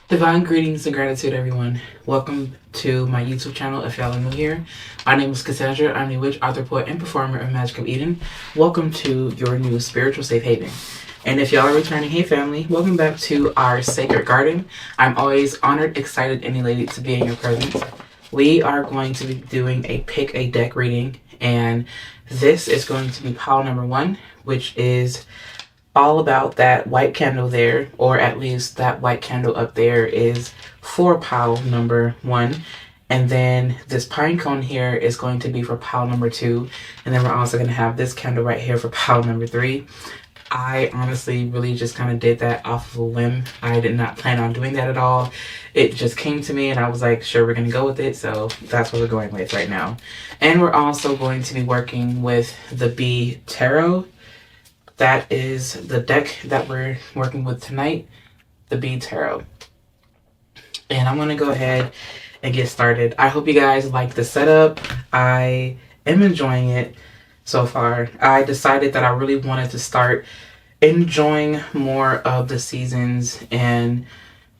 Divine greetings and gratitude, everyone. Welcome to my YouTube channel if y'all are new here. My name is Cassandra. I'm the witch, author, poet, and performer of Magic of Eden. Welcome to your new spiritual safe haven. And if y'all are returning, hey family, welcome back to our sacred garden. I'm always honored, excited, and elated to be in your presence. We are going to be doing a pick a deck reading, and this is going to be pile number 1, which is all about that white candle there, or at least that white candle up there is for pile number 1. And then this pine cone here is going to be for pile number 2. And then we're also going to have this candle right here for pile number 3. I honestly really just kind of did that off of a whim. I did not plan on doing that at all. It just came to me and I was like, sure, we're going to go with it. So that's what we're going with right now. And we're also going to be working with the B Tarot. That is the deck that we're working with tonight, the B Tarot. And I'm going to go ahead and get started. I hope you guys like the setup. I am enjoying it so far. I decided that I really wanted to start enjoying more of the seasons and,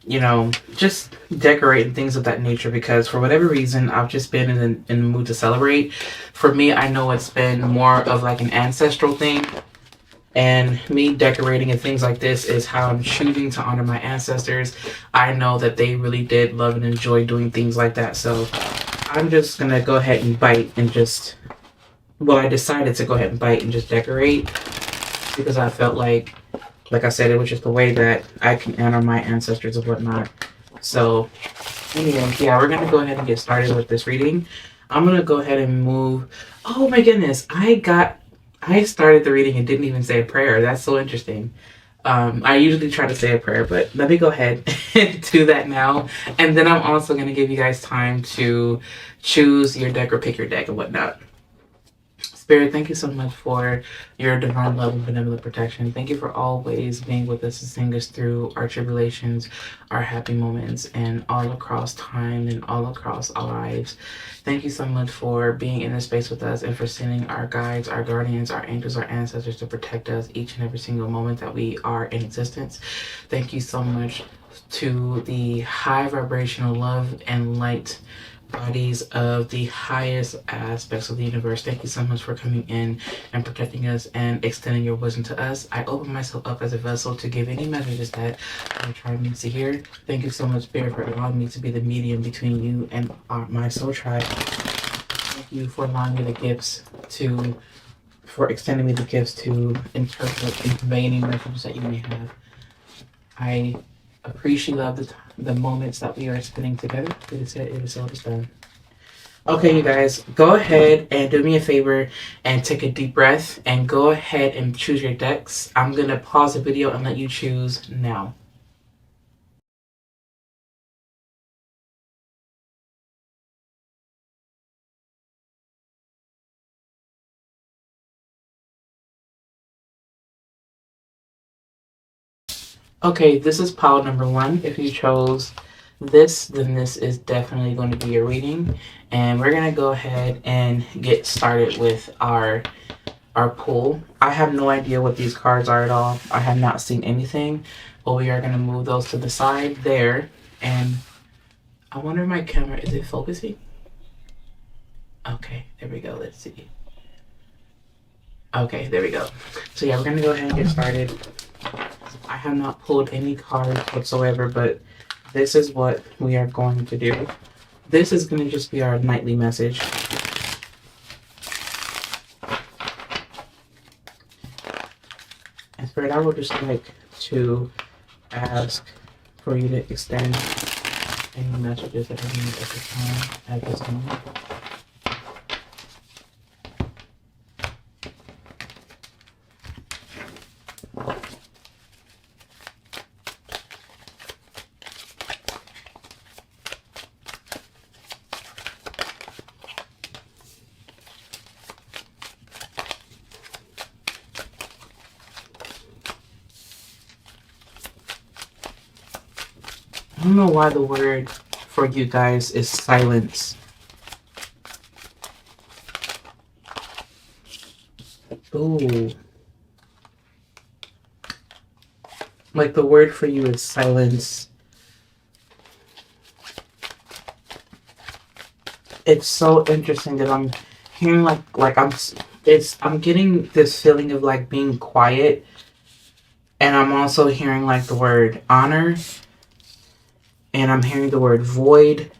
you know, just decorating things of that nature, because for whatever reason, I've just been in the mood to celebrate. For me, I know it's been more of like an ancestral thing. And me decorating and things like this is how I'm choosing to honor my ancestors. I know that they really did love and enjoy doing things like that. So I'm just going to go ahead and bite and just, well, I decided to go ahead and bite and just decorate because I felt like I said, it was just the way that I can honor my ancestors and whatnot. So anyway, yeah, we're going to go ahead and get started with this reading. I'm going to go ahead and move. Oh my goodness. I started the reading and didn't even say a prayer. That's so interesting. I usually try to say a prayer, but let me go ahead and do that now. And then I'm also going to give you guys time to choose your deck or pick your deck and whatnot. Spirit, thank you so much for your divine love and benevolent protection. Thank you for always being with us to sing us through our tribulations, our happy moments, and all across time and all across our lives. Thank you so much for being in this space with us and for sending our guides, our guardians, our angels, our ancestors to protect us each and every single moment that we are in existence. Thank you so much to the high vibrational love and light bodies of the highest aspects of the universe. Thank you so much for coming in and protecting us and extending your wisdom to us. I open myself up as a vessel to give any messages that our tribe needs to hear. Thank you so much, Spirit, for allowing me to be the medium between you and my soul tribe. Thank you for allowing me the gifts for extending me the gifts to interpret and convey any messages that you may have. I appreciate the moments that we are spending together. It is all done. Okay, you guys, go ahead and do me a favor and take a deep breath and go ahead and choose your decks. I'm going to pause the video and let you choose now. Okay, this is pile number 1. If you chose this, then this is definitely going to be your reading. And we're going to go ahead and get started with our pull. I have no idea what these cards are at all. I have not seen anything, but we are going to move those to the side there. And I wonder if my camera, is it focusing? Okay, there we go. Let's see. Okay, there we go. So yeah, we're going to go ahead and get started. I have not pulled any cards whatsoever, but this is what we are going to do. This is going to just be our nightly message. And Spirit, I would just like to ask for you to extend any messages that I need at this time, at this moment. I don't know why the word for you guys is silence. Ooh. Like the word for you is silence. it's so interesting that I'm hearing I'm getting this feeling of like being quiet, and I'm also hearing like the word honor, and I'm hearing the word void.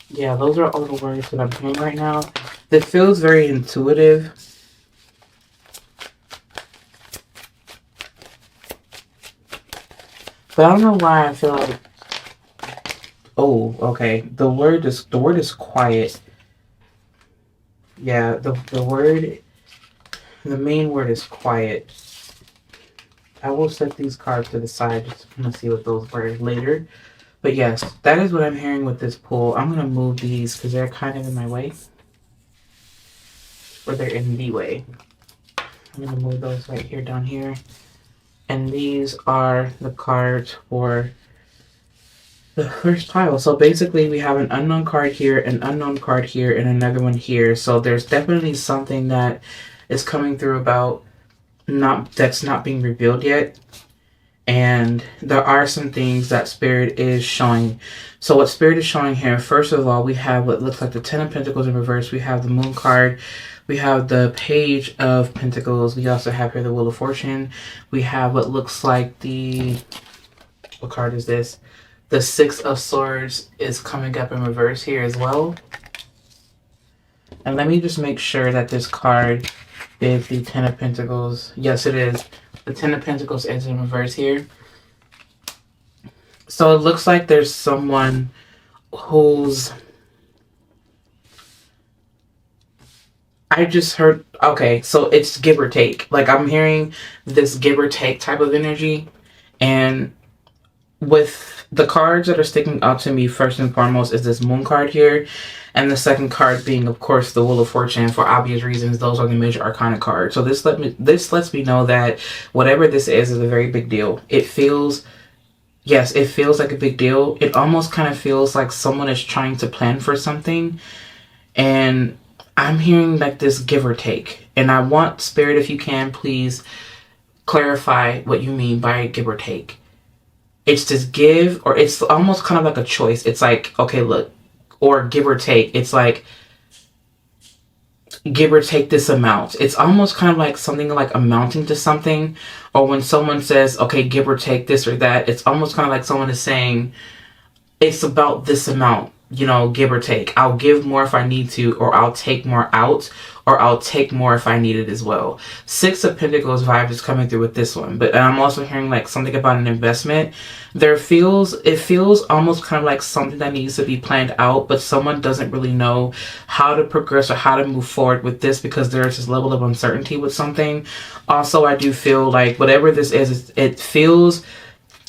Yeah, those are all the words that I'm hearing right now. It feels very intuitive. But I don't know why I feel like, oh, okay. The word is quiet. Yeah, the main word is quiet. I will set these cards to the side just to see what those were later. But yes, that is what I'm hearing with this pull. I'm going to move these because they're kind of in my way. Or they're in the way. I'm going to move those right here, down here. And these are the cards for the first pile. So basically we have an unknown card here, an unknown card here, and another one here. So there's definitely something that is coming through about that's not being revealed yet. And there are some things that Spirit is showing. So what Spirit is showing here, first of all, we have what looks like the Ten of Pentacles in reverse. We have the Moon card. We have the Page of Pentacles. We also have here the Wheel of Fortune. We have what looks like what card is this? The Six of Swords is coming up in reverse here as well. And let me just make sure that this card is the Ten of Pentacles. Yes, it is. The Ten of Pentacles is in reverse here. So it looks like there's someone who's... I just heard... Okay, so it's give or take. Like, I'm hearing this give or take type of energy. And with the cards that are sticking out to me, first and foremost, is this Moon card here. And the second card being, of course, the Wheel of Fortune. For obvious reasons, those are the major arcana cards. So this lets me know that whatever this is a very big deal. It feels like a big deal. It almost kind of feels like someone is trying to plan for something. And I'm hearing like this give or take. And I want Spirit, if you can, please clarify what you mean by give or take. It's just give, or it's almost kind of like a choice. It's like, okay, look. Or give or take. It's like, give or take this amount. It's almost kind of like something like amounting to something. Or when someone says, okay, give or take this or that, it's almost kind of like someone is saying, it's about this amount, give or take. I'll give more if I need to, or I'll take more out, or I'll take more if I need it as well. Six of Pentacles vibe is coming through with this one. But I'm also hearing like something about an investment. It feels almost kind of like something that needs to be planned out, but someone doesn't really know how to progress or how to move forward with this because there's this level of uncertainty with something. Also, I do feel like whatever this is, it feels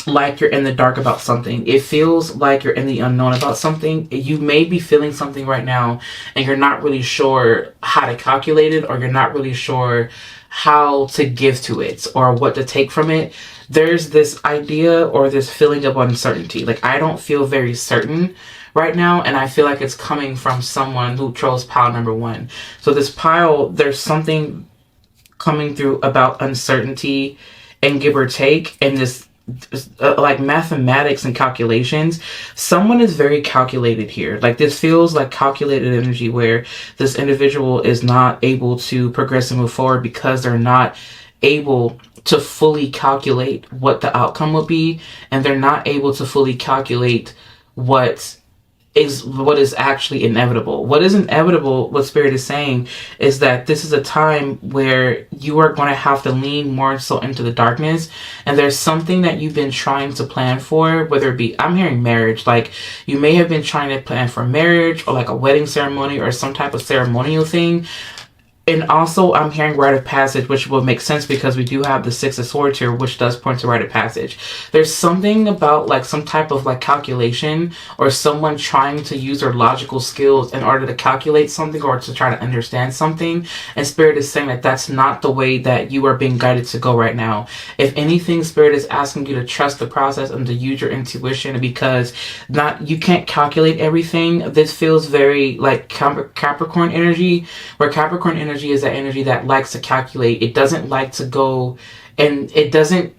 like you're in the dark about something. It feels like you're in the unknown about something. You may be feeling something right now and you're not really sure how to calculate it, or you're not really sure how to give to it or what to take from it. There's this idea or this feeling of uncertainty. Like, I don't feel very certain right now, and I feel like it's coming from someone who chose pile number one. So this pile, there's something coming through about uncertainty and give or take, and this like mathematics and calculations. Someone is very calculated here. Like, this feels like calculated energy where this individual is not able to progress and move forward because they're not able to fully calculate what the outcome will be, and they're not able to fully calculate what is actually inevitable. What is inevitable, what Spirit is saying, is that this is a time where you are going to have to lean more so into the darkness, and there's something that you've been trying to plan for, whether it be, I'm hearing marriage, like you may have been trying to plan for marriage or like a wedding ceremony or some type of ceremonial thing. And also, I'm hearing rite of passage, which will make sense because we do have the Six of Swords here, which does point to rite of passage. There's something about like some type of like calculation, or someone trying to use their logical skills in order to calculate something or to try to understand something. And Spirit is saying that that's not the way that you are being guided to go right now. If anything, Spirit is asking you to trust the process and to use your intuition, because you can't calculate everything. This feels very like Capricorn energy, where Capricorn energy is that energy that likes to calculate. It doesn't like to go, and it doesn't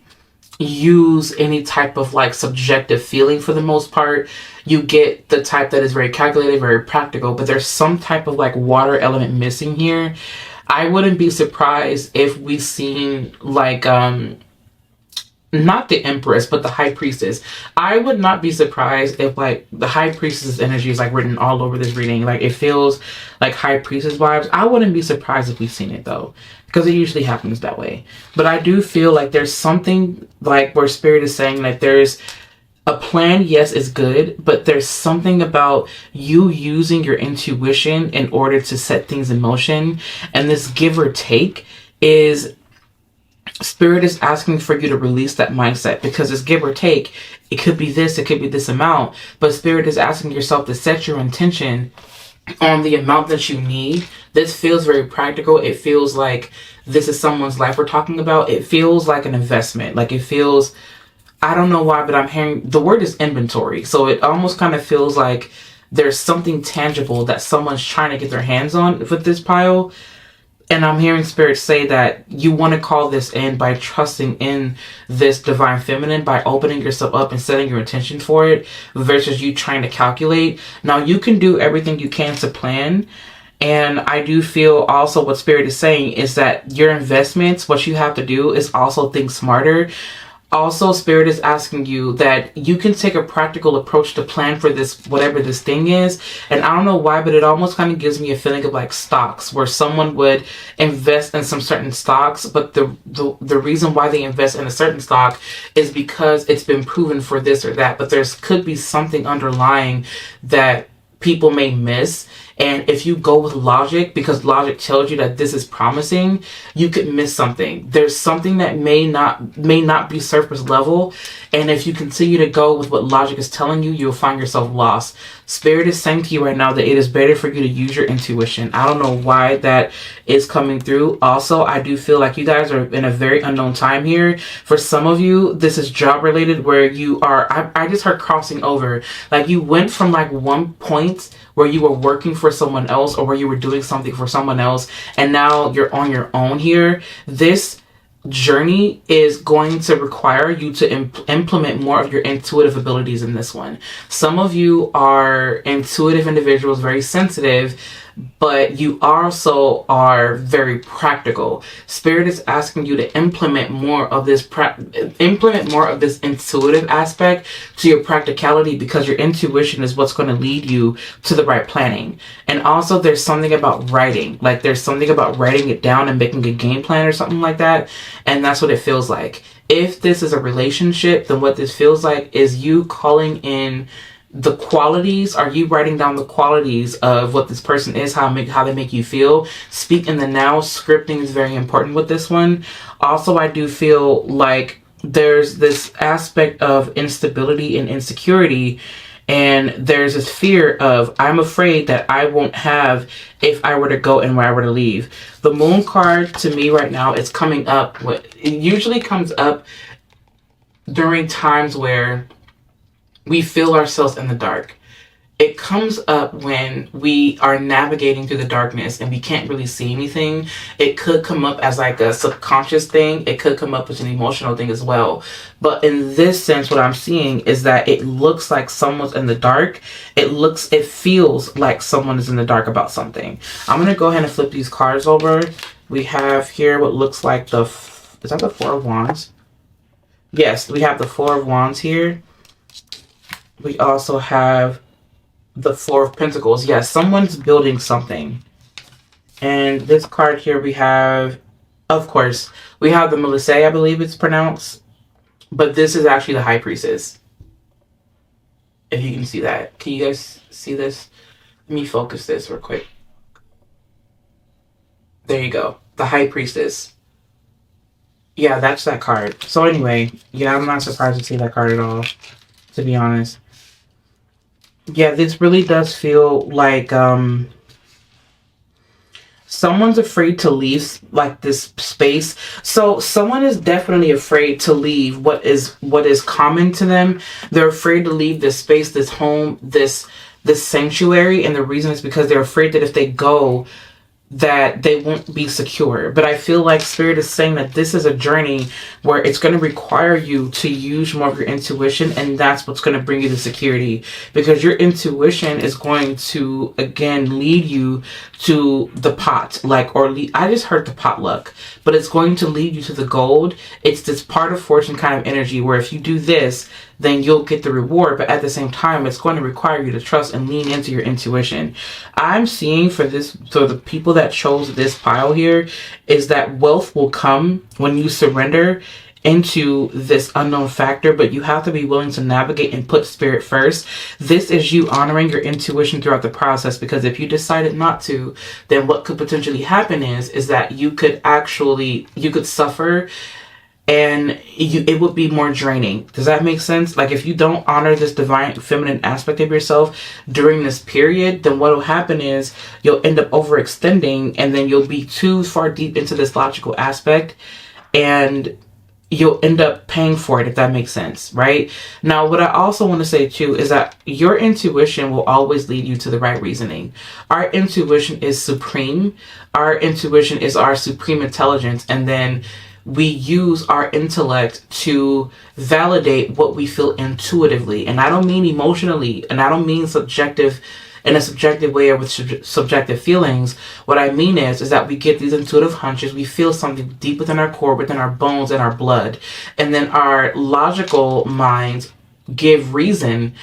use any type of like subjective feeling for the most part. You get the type that is very calculated, very practical, but there's some type of like water element missing here. I wouldn't be surprised if we seen like not the Empress, but the High Priestess. I would not be surprised if like the High Priestess energy is like written all over this reading. Like it feels like High Priestess vibes. I wouldn't be surprised if we've seen it though, because it usually happens that way. But I do feel like there's something like where Spirit is saying like there's a plan, yes, is good, but there's something about you using your intuition in order to set things in motion. And this give or take is Spirit is asking for you to release that mindset, because it's give or take. It could be this, it could be this amount, but Spirit is asking yourself to set your intention on the amount that you need. This feels very practical. It feels like this is someone's life we're talking about. It feels like an investment. Like it feels, I don't know why, but I'm hearing the word is inventory. So it almost kind of feels like there's something tangible that someone's trying to get their hands on with this pile. And I'm hearing Spirit say that you want to call this in by trusting in this divine feminine, by opening yourself up and setting your intention for it, versus you trying to calculate. Now, you can do everything you can to plan. And I do feel also what Spirit is saying is that your investments, what you have to do is also think smarter. Also, Spirit is asking you that you can take a practical approach to plan for this, whatever this thing is. And I don't know why, but it almost kind of gives me a feeling of like stocks, where someone would invest in some certain stocks, but the reason why they invest in a certain stock is because it's been proven for this or that. But there's could be something underlying that people may miss. And if you go with logic, because logic tells you that this is promising, you could miss something. There's something that may not be surface level. And if you continue to go with what logic is telling you, you'll find yourself lost. Spirit is saying to you right now that it is better for you to use your intuition. I don't know why that is coming through. Also, I do feel like you guys are in a very unknown time here. For some of you, this is job related, where you are, I just heard crossing over. Like you went from like one point where you were working for someone else, or where you were doing something for someone else, and now you're on your own here. This journey is going to require you to implement more of your intuitive abilities in this one. Some of you are intuitive individuals, very sensitive, but you also are very practical. Spirit is asking you to implement more of this intuitive aspect to your practicality, because your intuition is what's going to lead you to the right planning. And also there's something about writing, like there's something about writing it down and making a game plan or something like that. And that's what it feels like. If this is a relationship, then what this feels like is you calling in the qualities. Are you writing down the qualities of what this person is, how they make you feel? Speak in the now. Scripting is very important with this one. Also, I do feel like there's this aspect of instability and insecurity, and there's this fear of, I'm afraid that I won't have if I were to go and where I were to leave. The Moon card to me right now is coming up. It usually comes up during times where we feel ourselves in the dark. It comes up when we are navigating through the darkness and we can't really see anything. It could come up as like a subconscious thing. It could come up as an emotional thing as well. But in this sense, what I'm seeing is that it looks like someone's in the dark. It feels like someone is in the dark about something. I'm going to go ahead and flip these cards over. We have here what looks like is that the Four of Wands? Yes, we have the Four of Wands here. We also have the Four of Pentacles. Yes, someone's building something. And this card here we have, of course, we have the Melisse, I believe it's pronounced. But this is actually the High Priestess. If you can see that. Can you guys see this? Let me focus this real quick. There you go. The High Priestess. Yeah, that's that card. So anyway, yeah, I'm not surprised to see that card at all, to be honest. Yeah, this really does feel like someone's afraid to leave like this space. So someone is definitely afraid to leave what is common to them. They're afraid to leave this space, this home, this sanctuary, and the reason is because they're afraid that if they go, that they won't be secure. But I feel like Spirit is saying that this is a journey where it's going to require you to use more of your intuition, and that's what's going to bring you the security, because your intuition is going to again lead you to the pot, I just heard the potluck, but it's going to lead you to the gold. It's this part of fortune kind of energy where if you do this, then you'll get the reward. But at the same time, it's going to require you to trust and lean into your intuition. I'm seeing for the people that chose this pile here, is that wealth will come when you surrender into this unknown factor, but you have to be willing to navigate and put spirit first. This is you honoring your intuition throughout the process, because if you decided not to, then what could potentially happen is that you could suffer, and it would be more draining. Does that make sense? Like, if you don't honor this divine feminine aspect of yourself during this period, then what will happen is you'll end up overextending, and then you'll be too far deep into this logical aspect, and you'll end up paying for it, if that makes sense, right? Now, what I also want to say too is that your intuition will always lead you to the right reasoning. Our intuition is supreme. Our intuition is our supreme intelligence, and then we use our intellect to validate what we feel intuitively. And I don't mean emotionally, and I don't mean subjective in a subjective way or with subjective feelings. What I mean is that we get these intuitive hunches. We feel something deep within our core, within our bones and our blood. And then our logical minds give reason,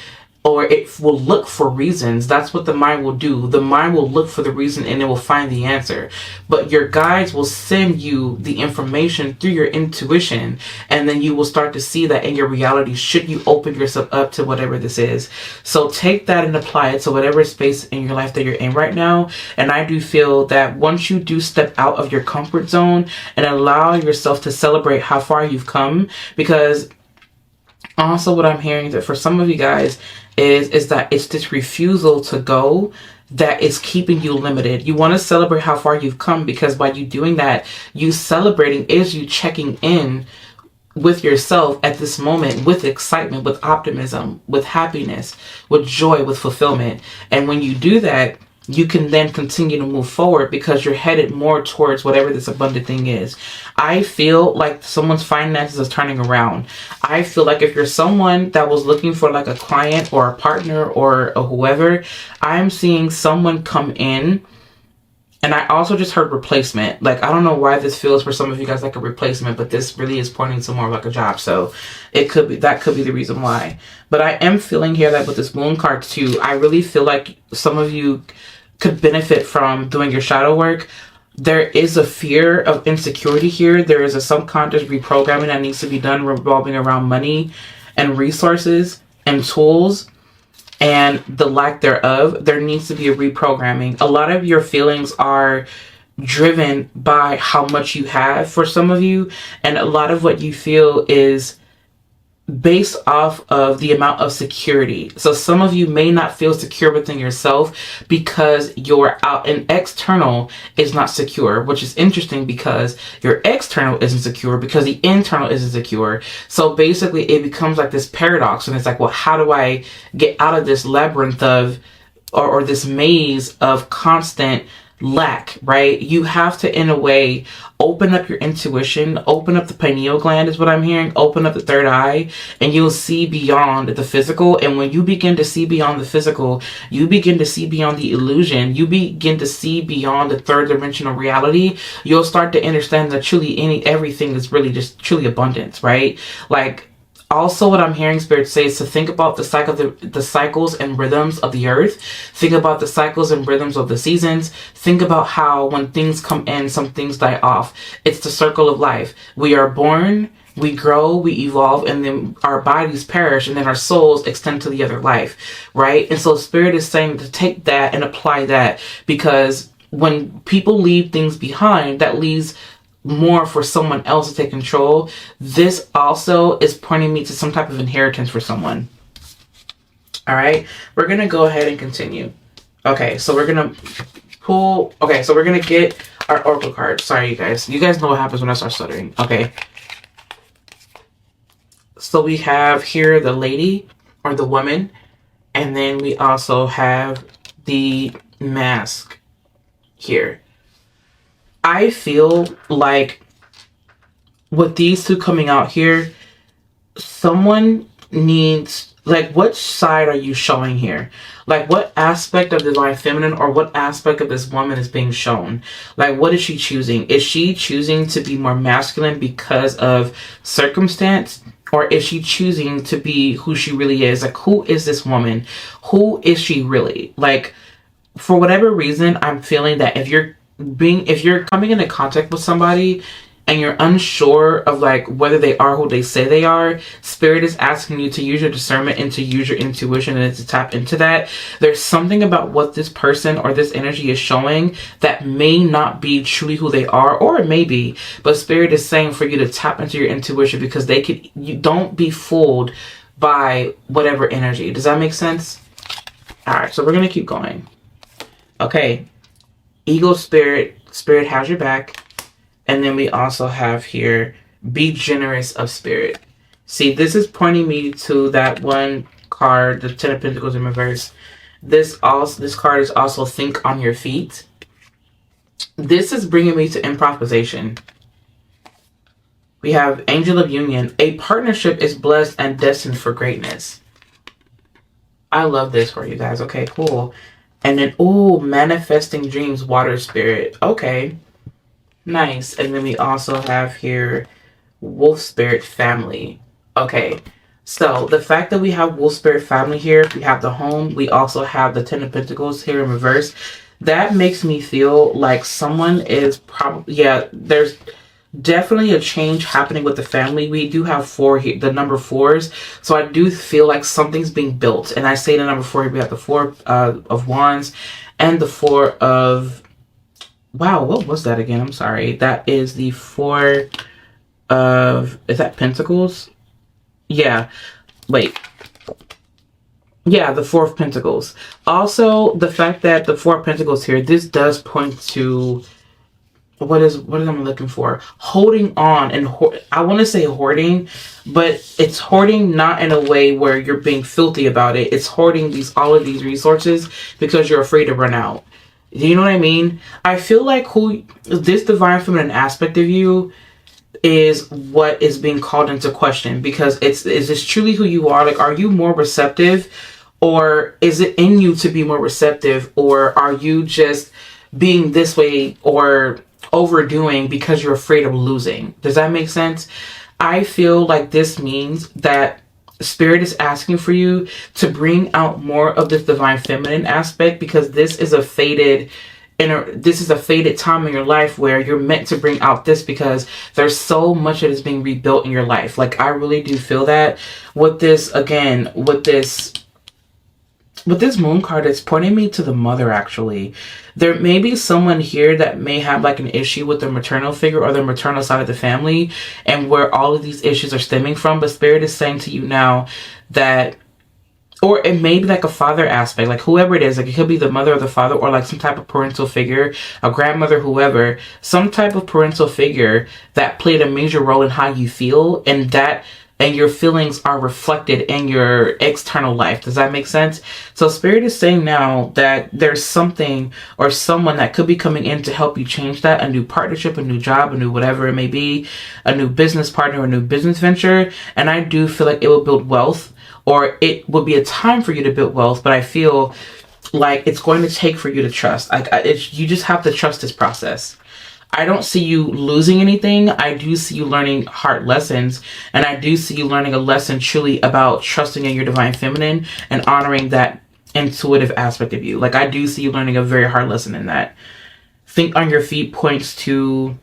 or it will look for reasons. That's what the mind will do. The mind will look for the reason, and it will find the answer. But your guides will send you the information through your intuition, and then you will start to see that in your reality, should you open yourself up to whatever this is. So take that and apply it to whatever space in your life that you're in right now. And I do feel that once you do step out of your comfort zone and allow yourself to celebrate how far you've come, because also what I'm hearing that for some of you guys is that it's this refusal to go that is keeping you limited. You want to celebrate how far you've come, because by you doing that, you celebrating is you checking in with yourself at this moment with excitement, with optimism, with happiness, with joy, with fulfillment. And when you do that, you can then continue to move forward, because you're headed more towards whatever this abundant thing is. I feel like someone's finances is turning around. I feel like if you're someone that was looking for like a client or a partner or a whoever, I'm seeing someone come in. And I also just heard replacement. Like, I don't know why this feels for some of you guys like a replacement, but this really is pointing to more like a job. So that could be the reason why. But I am feeling here that with this moon card too, I really feel like some of you could benefit from doing your shadow work. There is a fear of insecurity here. There is a subconscious reprogramming that needs to be done revolving around money and resources and tools and the lack thereof. There needs to be a reprogramming. A lot of your feelings are driven by how much you have for some of you, and a lot of what you feel is based off of the amount of security. So some of you may not feel secure within yourself because your out and external is not secure, which is interesting because your external isn't secure because the internal isn't secure. So basically it becomes like this paradox, and it's like, well, how do I get out of this labyrinth of or this maze of constant lack, right? You have to, in a way, open up your intuition, open up the pineal gland is what I'm hearing, open up the third eye, and you'll see beyond the physical. And when you begin to see beyond the physical, you begin to see beyond the illusion, you begin to see beyond the third dimensional reality, you'll start to understand that truly everything is really just truly abundance, right? Like, also, what I'm hearing Spirit say is to think about the cycles and rhythms of the earth. Think about the cycles and rhythms of the seasons. Think about how when things come in, some things die off. It's the circle of life. We are born, we grow, we evolve, and then our bodies perish, and then our souls extend to the other life, right? And so Spirit is saying to take that and apply that, because when people leave things behind, that leaves more for someone else to take control. This also is pointing me to some type of inheritance for someone. All right, we're gonna go ahead and continue. Okay, so we're gonna get our oracle card. Sorry, you guys know what happens when I start stuttering. Okay, so we have here the lady or the woman, and then we also have the mask here. I feel like with these two coming out here, someone needs, like, which side are you showing here? Like, what aspect of the divine feminine or what aspect of this woman is being shown? Like, what is she choosing? Is she choosing to be more masculine because of circumstance? Or is she choosing to be who she really is? Like, who is this woman? Who is she really? Like, for whatever reason, I'm feeling that if you're coming into contact with somebody and you're unsure of like whether they are who they say they are, Spirit is asking you to use your discernment and to use your intuition and to tap into that. There's something about what this person or this energy is showing that may not be truly who they are, or it may be, but Spirit is saying for you to tap into your intuition because you don't be fooled by whatever energy. Does that make sense? All right, so we're going to keep going. Okay. Ego, Spirit has your back. And then we also have here, be generous of spirit. See, this is pointing me to that one card, the Ten of Pentacles in reverse. This card is also think on your feet. This is bringing me to improvisation. We have Angel of Union. A partnership is blessed and destined for greatness. I love this for you guys. Okay, cool. And then, ooh, manifesting dreams, water spirit. Okay. Nice. And then we also have here Wolf Spirit Family. Okay. So the fact that we have Wolf Spirit Family here, we have the home, we also have the Ten of Pentacles here in reverse. That makes me feel like someone is probably, yeah, there's definitely a change happening with the family. We do have 4 here, the number 4s. So I do feel like something's being built. And I say the number 4, we have the 4 of Wands and the 4 of, wow, what was that again? I'm sorry. That is the 4 of, is that Pentacles? Yeah. Wait. Yeah, the 4 of Pentacles. Also, the fact that the 4 of Pentacles here, this does point to, what is I'm looking for? Holding on, and I want to say hoarding, but it's hoarding not in a way where you're being filthy about it. It's hoarding all of these resources because you're afraid to run out. Do you know what I mean? I feel like this divine feminine aspect of you is what is being called into question, because is this truly who you are? Like, are you more receptive, or is it in you to be more receptive, or are you just being this way or overdoing because you're afraid of losing? Does that make sense? I feel like this means that Spirit is asking for you to bring out more of this divine feminine aspect, because this is a faded time in your life where you're meant to bring out this, because there's so much that is being rebuilt in your life. Like, I really do feel that with this, again, with this moon card, it's pointing me to the mother. Actually, there may be someone here that may have like an issue with the maternal figure or the maternal side of the family, and where all of these issues are stemming from. But Spirit is saying to you now that, or it may be like a father aspect, like whoever it is, like it could be the mother or the father, or like some type of parental figure, a grandmother, whoever, some type of parental figure that played a major role in how you feel, and your feelings are reflected in your external life. Does that make sense? So Spirit is saying now that there's something or someone that could be coming in to help you change that. A new partnership, a new job, a new whatever it may be, a new business partner, a new business venture. And I do feel like it will build wealth, or it will be a time for you to build wealth. But I feel like it's going to take for you to trust. You just have to trust this process. I don't see you losing anything. I do see you learning hard lessons, and I do see you learning a lesson truly about trusting in your divine feminine and honoring that intuitive aspect of you. Like, I do see you learning a very hard lesson in that. Think on your feet points to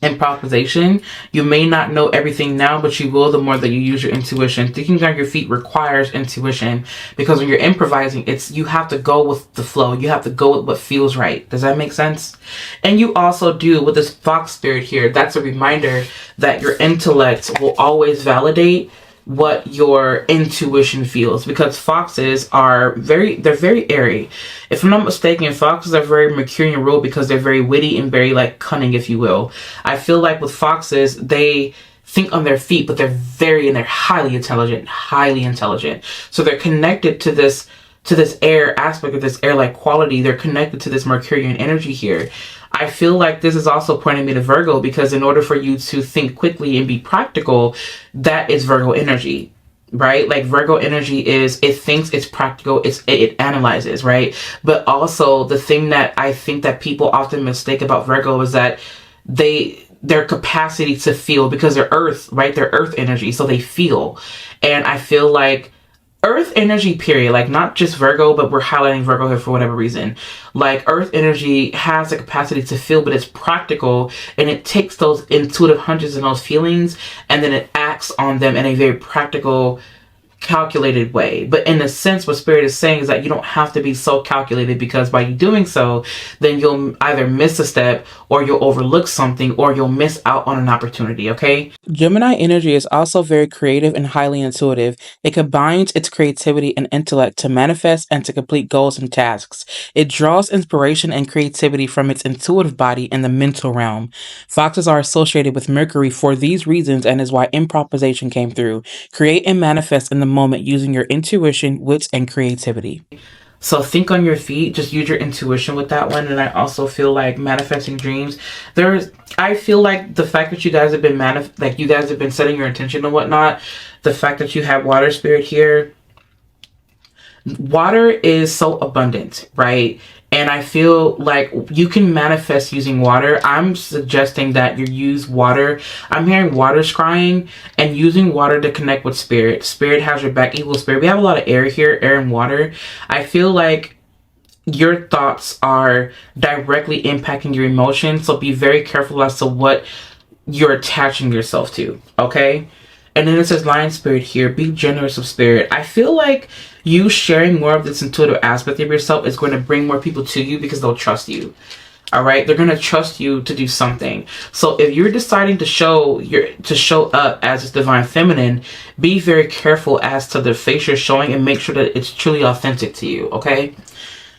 improvisation. You may not know everything now, but you will the more that you use your intuition. Thinking on your feet requires intuition, because when you're improvising, you have to go with the flow. You have to go with what feels right. Does that make sense? And you also do with this fox spirit here. That's a reminder that your intellect will always validate what your intuition feels, because foxes are very airy. If I'm not mistaken, foxes are very Mercurian ruled because they're very witty and very like cunning, if you will. I feel like with foxes, they think on their feet, but they're highly intelligent. So they're connected to this air aspect of this air-like quality. They're connected to this Mercurian energy here. I feel like this is also pointing me to Virgo, because in order for you to think quickly and be practical, that is Virgo energy. Right? Like Virgo energy is, it thinks, it's practical, it analyzes, right? But also the thing that I think that people often mistake about Virgo is that their capacity to feel, because they're earth, right? They're earth energy, so they feel. And I feel like earth energy, period, like not just Virgo, but we're highlighting Virgo here for whatever reason. Like earth energy has the capacity to feel, but it's practical, and it takes those intuitive hunches and those feelings, and then it acts on them in a very practical, calculated way. But in a sense, what Spirit is saying is that you don't have to be so calculated, because by doing so, then you'll either miss a step, or you'll overlook something, or you'll miss out on an opportunity, okay? Gemini energy is also very creative and highly intuitive. It combines its creativity and intellect to manifest and to complete goals and tasks. It draws inspiration and creativity from its intuitive body in the mental realm. Foxes are associated with Mercury for these reasons, and is why improvisation came through. Create and manifest in the moment using your intuition, wits, and creativity. So think on your feet, just use your intuition with that one. And I also feel like manifesting dreams. I feel like the fact that you guys have been you guys have been setting your intention and whatnot, the fact that you have water spirit here, water is so abundant, right? And I feel like you can manifest using water. I'm suggesting that you use water. I'm hearing water scrying and using water to connect with spirit. Spirit has your back, equal spirit. We have a lot of air here, air and water. I feel like your thoughts are directly impacting your emotions. So be very careful as to what you're attaching yourself to, okay? And then it says lion spirit here, be generous of spirit. I feel like you sharing more of this intuitive aspect of yourself is going to bring more people to you, because they'll trust you. All right, they're going to trust you to do something. So if you're deciding to show up as this divine feminine, be very careful as to the face you're showing, and make sure that it's truly authentic to you, okay?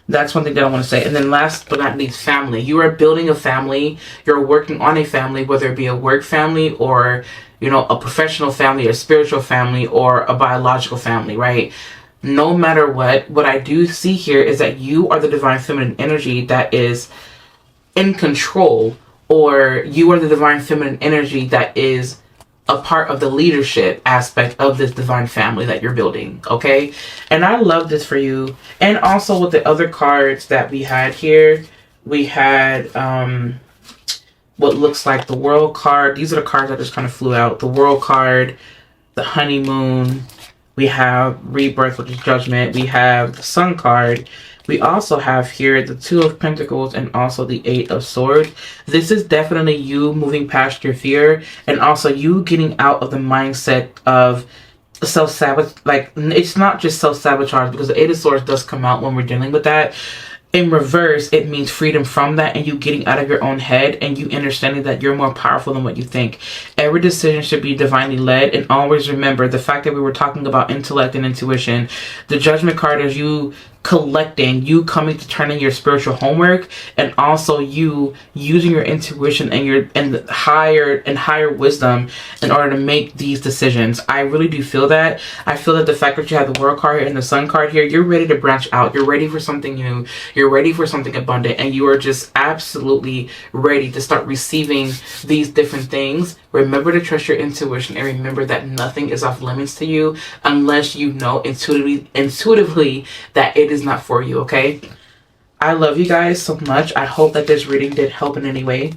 That's one thing that I want to say. And then last but not least, family. You are building a family. You're working on a family, whether it be a work family, or a professional family, a spiritual family, or a biological family, right? No matter what I do see here is that you are the divine feminine energy that is in control, or you are the divine feminine energy that is a part of the leadership aspect of this divine family that you're building, okay? And I love this for you. And also with the other cards that we had here, we had what looks like the World card. These are the cards that just kind of flew out. The World card, the Honeymoon. We have Rebirth, which is Judgment. We have the Sun card. We also have here the Two of Pentacles and also the Eight of Swords. This is definitely you moving past your fear, and also you getting out of the mindset of self-sabotage. Like, it's not just self-sabotage, because the Eight of Swords does come out when we're dealing with that. In reverse, it means freedom from that, and you getting out of your own head, and you understanding that you're more powerful than what you think. Every decision should be divinely led, and always remember the fact that we were talking about intellect and intuition. The Judgment card is you collecting, you coming to turn in your spiritual homework, and also you using your intuition and the higher wisdom in order to make these decisions. I really do feel that. I feel that the fact that you have the World card here and the Sun card here, you're ready to branch out. You're ready for something new. You're ready for something abundant, and you are just absolutely ready to start receiving these different things. Remember to trust your intuition, and remember that nothing is off limits to you unless you know intuitively that it is not for you, okay? I love you guys so much. I hope that this reading did help in any way.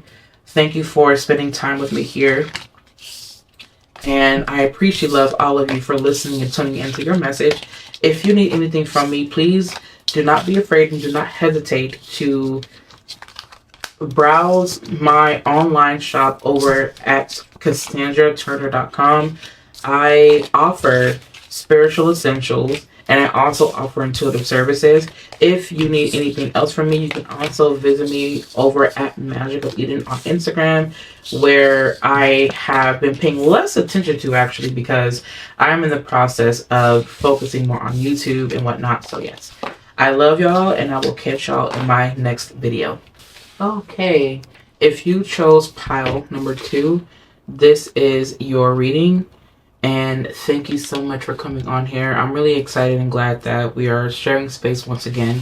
Thank you for spending time with me here. And I appreciate love all of you for listening and tuning into your message. If you need anything from me, please do not be afraid and do not hesitate to browse my online shop over at CassandraTurner.com. I offer spiritual essentials, and I also offer intuitive services. If you need anything else from me, you can also visit me over at Magical Eden on Instagram, where I have been paying less attention to, actually, because I'm in the process of focusing more on YouTube and whatnot. So yes, I love y'all, and I will catch y'all in my next video. Okay, if you chose pile number 2, this is your reading. And thank you so much for coming on here. I'm really excited and glad that we are sharing space once again.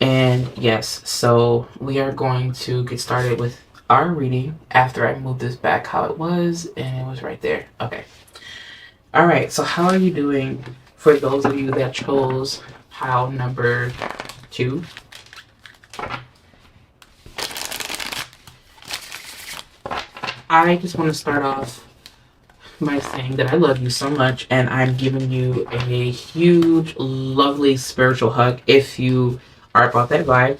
And yes, so we are going to get started with our reading after I move this back how it was, and it was right there. Okay. All right, so how are you doing for those of you that chose pile number 2? I just want to start off by saying that I love you so much, and I'm giving you a huge, lovely spiritual hug if you are about that vibe.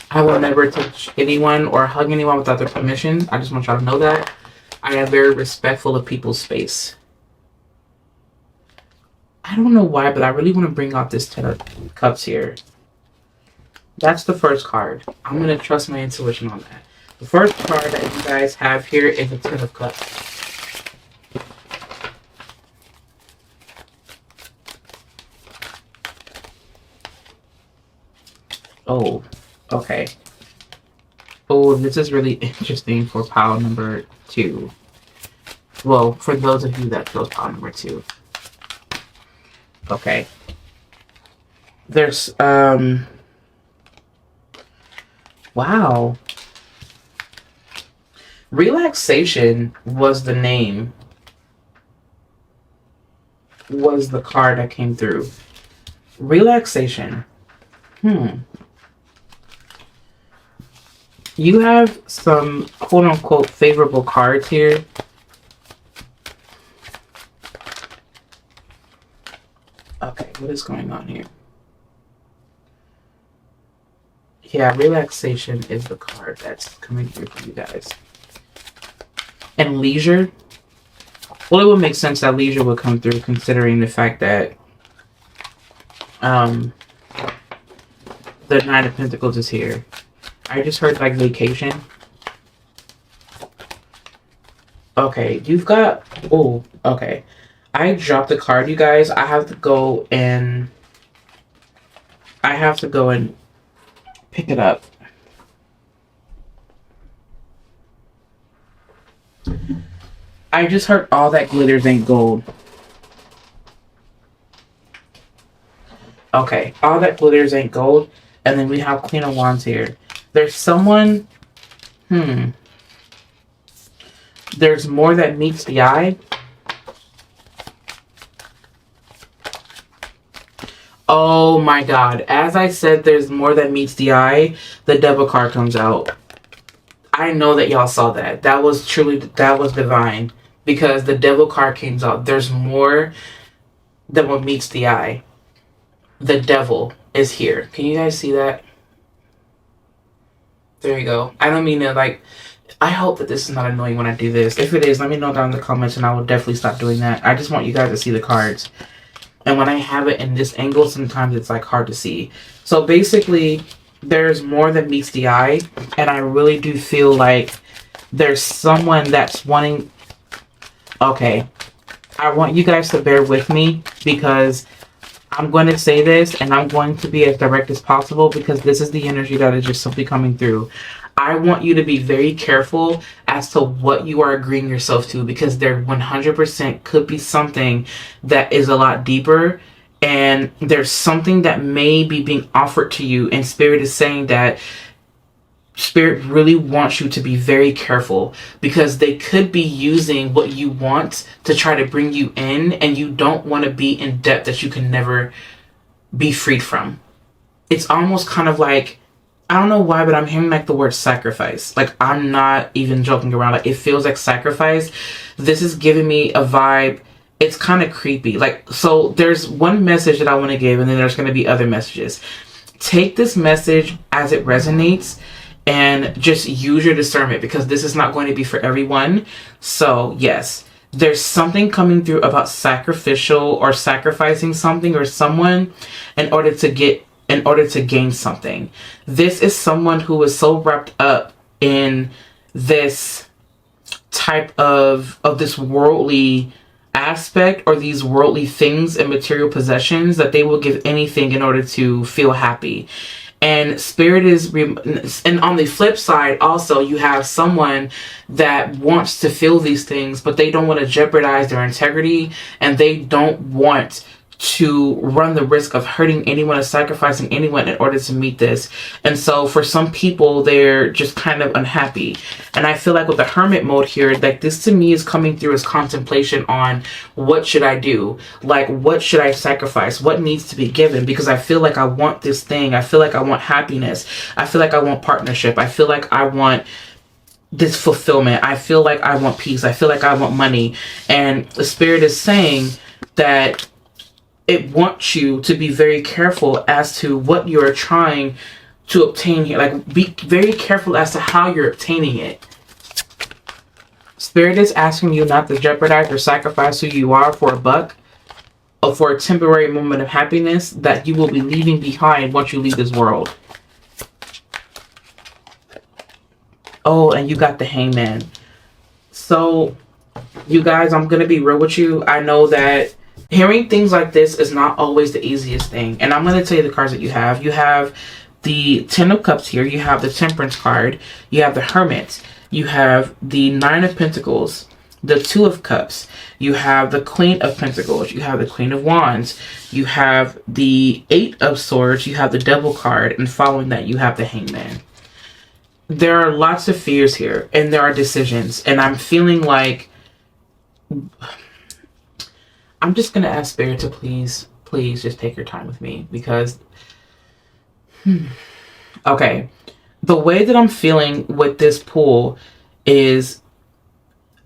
I will never touch anyone or hug anyone without their permission. I just want y'all to know that. I am very respectful of people's space. I don't know why, but I really want to bring out this 10 of Cups here. That's the first card. I'm going to trust my intuition on that. The first card that you guys have here is the 10 of Cups. Oh, okay. Oh, this is really interesting for pile number 2. Well, for those of you that chose pile number 2. Okay. There's, wow. Relaxation was the name, was the card that came through. Relaxation. You have some quote-unquote favorable cards here. Okay, what is going on here? Yeah, relaxation is the card that's coming through for you guys. And leisure. Well, it would make sense that leisure would come through considering the fact that the 9 of Pentacles is here. I just heard like vacation. Okay, you've got... Oh, okay. I dropped the card, you guys. I have to go and pick it up. I just heard all that glitters ain't gold. Okay, all that glitters ain't gold. And then we have Queen of Wands here. There's someone... There's more that meets the eye. Oh my god. As I said, there's more that meets the eye. The Devil card comes out. I know that y'all saw that. That was divine. Because the Devil card came out. There's more than what meets the eye. The Devil is here. Can you guys see that? There you go. I don't mean to like... I hope that this is not annoying when I do this. If it is, let me know down in the comments and I will definitely stop doing that. I just want you guys to see the cards. And when I have it in this angle, sometimes it's like hard to see. So basically, there's more than meets the eye. And I really do feel like there's someone that's wanting... Okay. I want you guys to bear with me because I'm going to say this and I'm going to be as direct as possible because this is the energy that is just simply coming through. I want you to be very careful as to what you are agreeing yourself to because there 100% could be something that is a lot deeper and there's something that may be being offered to you and Spirit is saying that Spirit really wants you to be very careful because they could be using what you want to try to bring you in and you don't want to be in debt that you can never be freed from. It's almost kind of like, I don't know why, but I'm hearing like the word sacrifice. Like, I'm not even joking around. Like, it feels like sacrifice. This is giving me a vibe. It's kind of creepy. Like, so there's one message that I want to give, and then there's going to be other messages. Take this message as it resonates and just use your discernment because this is not going to be for everyone. So, yes, there's something coming through about sacrificial or sacrificing something or someone in order to gain something. This is someone who is so wrapped up in this type of this worldly aspect or these worldly things and material possessions that they will give anything in order to feel happy. And Spirit is, and on the flip side, also, you have someone that wants to feel these things, but they don't want to jeopardize their integrity and they don't want to run the risk of hurting anyone or sacrificing anyone in order to meet this. And so for some people, they're just kind of unhappy. And I feel like with the hermit mode here, like this to me is coming through as contemplation on what should I do? Like, what should I sacrifice? What needs to be given? Because I feel like I want this thing. I feel like I want happiness. I feel like I want partnership. I feel like I want this fulfillment. I feel like I want peace. I feel like I want money. And the spirit is saying that it wants you to be very careful as to what you're trying to obtain here. Like, be very careful as to how you're obtaining it. Spirit is asking you not to jeopardize or sacrifice who you are for a buck or for a temporary moment of happiness that you will be leaving behind once you leave this world. Oh, and you got the Hangman. So, you guys, I'm going to be real with you. I know that hearing things like this is not always the easiest thing. And I'm going to tell you the cards that you have. You have the Ten of Cups here. You have the Temperance card. You have the Hermit. You have the Nine of Pentacles. The Two of Cups. You have the Queen of Pentacles. You have the Queen of Wands. You have the Eight of Swords. You have the Devil card. And following that, you have the Hangman. There are lots of fears here. And there are decisions. And I'm feeling like I'm just going to ask Spirit to please just take your time with me because, okay, the way that I'm feeling with this pool is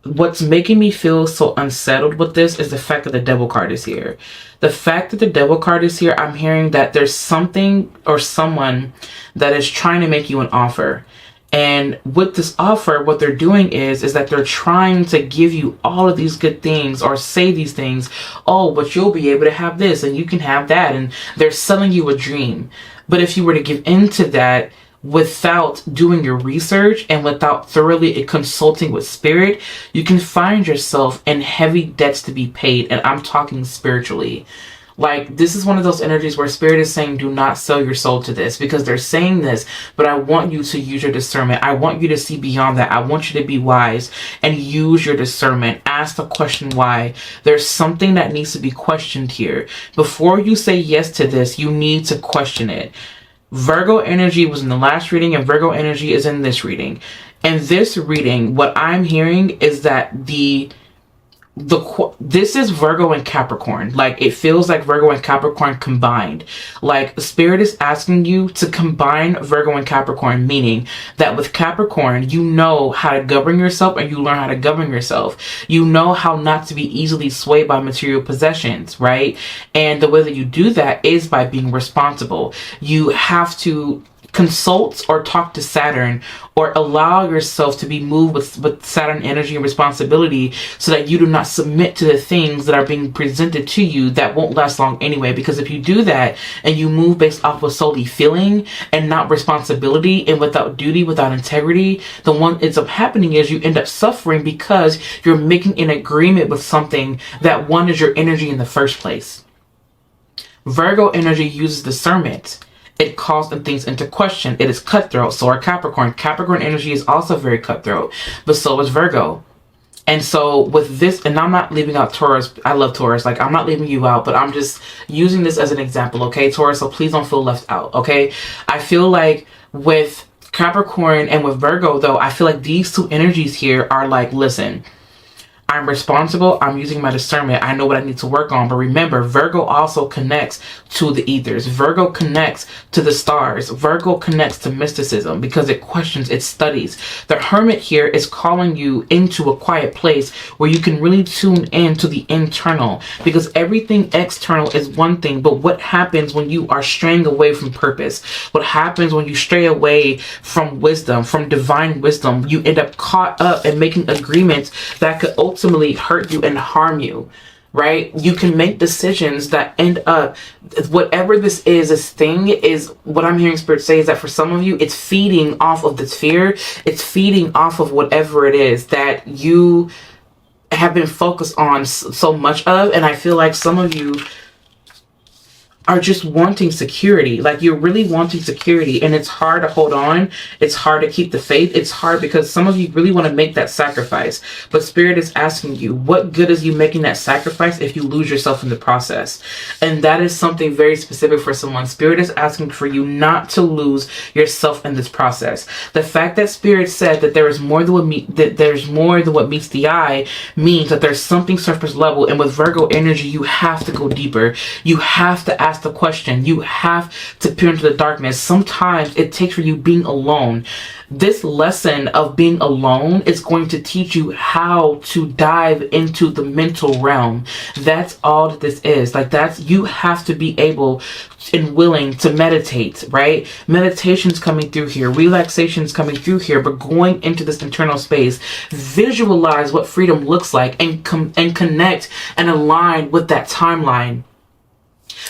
what's making me feel so unsettled with this is the fact that the Devil card is here. The fact that the Devil card is here, I'm hearing that there's something or someone that is trying to make you an offer. And with this offer, what they're doing is that they're trying to give you all of these good things or say these things. Oh, but you'll be able to have this and you can have that. And they're selling you a dream. But if you were to give into that without doing your research and without thoroughly consulting with Spirit, you can find yourself in heavy debts to be paid. And I'm talking spiritually. Like, this is one of those energies where Spirit is saying, do not sell your soul to this, because they're saying this, but I want you to use your discernment. I want you to see beyond that. I want you to be wise and use your discernment. Ask the question why. There's something that needs to be questioned here. Before you say yes to this, you need to question it. Virgo energy was in the last reading and Virgo energy is in this reading. In this reading, what I'm hearing is that this is Virgo and Capricorn. Like, it feels like Virgo and Capricorn combined. Like, Spirit is asking you to combine Virgo and Capricorn, meaning that with Capricorn, you know how to govern yourself and you learn how to govern yourself. You know how not to be easily swayed by material possessions, right? And the way that you do that is by being responsible. You have to consult or talk to Saturn or allow yourself to be moved with Saturn energy and responsibility so that you do not submit to the things that are being presented to you that won't last long anyway. Because if you do that and you move based off of solely feeling and not responsibility and without duty, without integrity, then what ends up happening is you end up suffering because you're making an agreement with something that is your energy in the first place. Virgo energy uses discernment. It calls things into question. It is cutthroat. So are Capricorn. Capricorn energy is also very cutthroat, but so is Virgo. And so with this, and I'm not leaving out Taurus. I love Taurus. Like, I'm not leaving you out, but I'm just using this as an example, okay, Taurus? So please don't feel left out, okay? I feel like with Capricorn and with Virgo, though, I feel like these two energies here are like, listen, I'm responsible. I'm using my discernment. I know what I need to work on. But remember, Virgo also connects to the ethers. Virgo connects to the stars. Virgo connects to mysticism because it questions, it studies. The Hermit here is calling you into a quiet place where you can really tune in to the internal, because everything external is one thing, but what happens when you are straying away from purpose? What happens when you stray away from wisdom, from divine wisdom? You end up caught up in making agreements that could ultimately hurt you and harm you, right? You can make decisions that end up, whatever this thing is, what I'm hearing Spirit say is that for some of you, it's feeding off of this fear. It's feeding off of whatever it is that you have been focused on so much of. And I feel like some of you are just wanting security. Like, you're really wanting security, and it's hard to hold on. It's hard to keep the faith. It's hard because some of you really want to make that sacrifice, but Spirit is asking you, what good is you making that sacrifice if you lose yourself in the process? And that is something very specific for someone. Spirit is asking for you not to lose yourself in this process. The fact that Spirit said that there is more than what meets the eye means that there's something surface level, and with Virgo energy, you have to go deeper. You have to ask the question. You have to peer into the darkness. Sometimes it takes for you being alone. This lesson of being alone is going to teach you how to dive into the mental realm. That's all that this is. Like, you have to be able and willing to meditate, right? Meditation's coming through here. Relaxation's coming through here. But going into this internal space, visualize what freedom looks like, and connect and align with that timeline.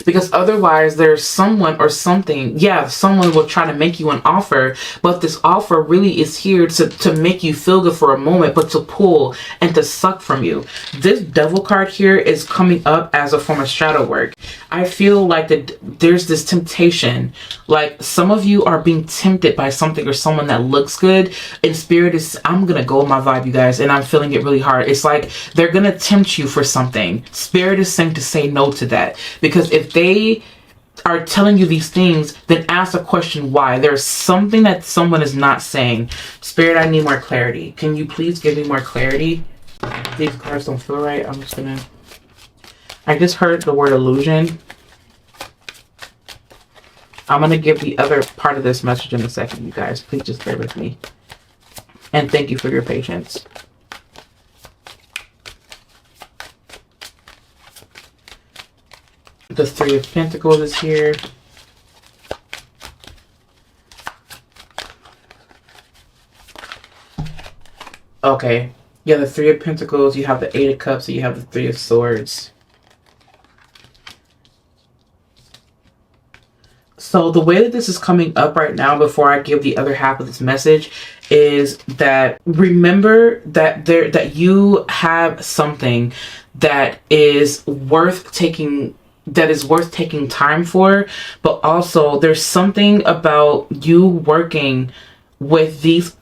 Because otherwise there's someone or something, someone will try to make you an offer, but this offer really is here to make you feel good for a moment, but to pull and to suck from you. This Devil card here is coming up as a form of shadow work. I feel like that there's this temptation, like some of you are being tempted by something or someone that looks good, and Spirit is, I'm gonna go with my vibe, you guys, and I'm feeling it really hard. It's like they're gonna tempt you for something. Spirit is saying to say no to that, because if they are telling you these things, then ask the question why. There's something that someone is not saying. Spirit, I need more clarity. Can you please give me more clarity? These cards don't feel right. I just heard the word illusion. I'm going to give the other part of this message in a second, you guys. Please just bear with me. And thank you for your patience. The Three of Pentacles is here. Okay. Yeah, the Three of Pentacles, you have the Eight of Cups, and you have the Three of Swords. So the way that this is coming up right now, before I give the other half of this message, is that remember that you have something that is worth taking time for, but also there's something about you working with this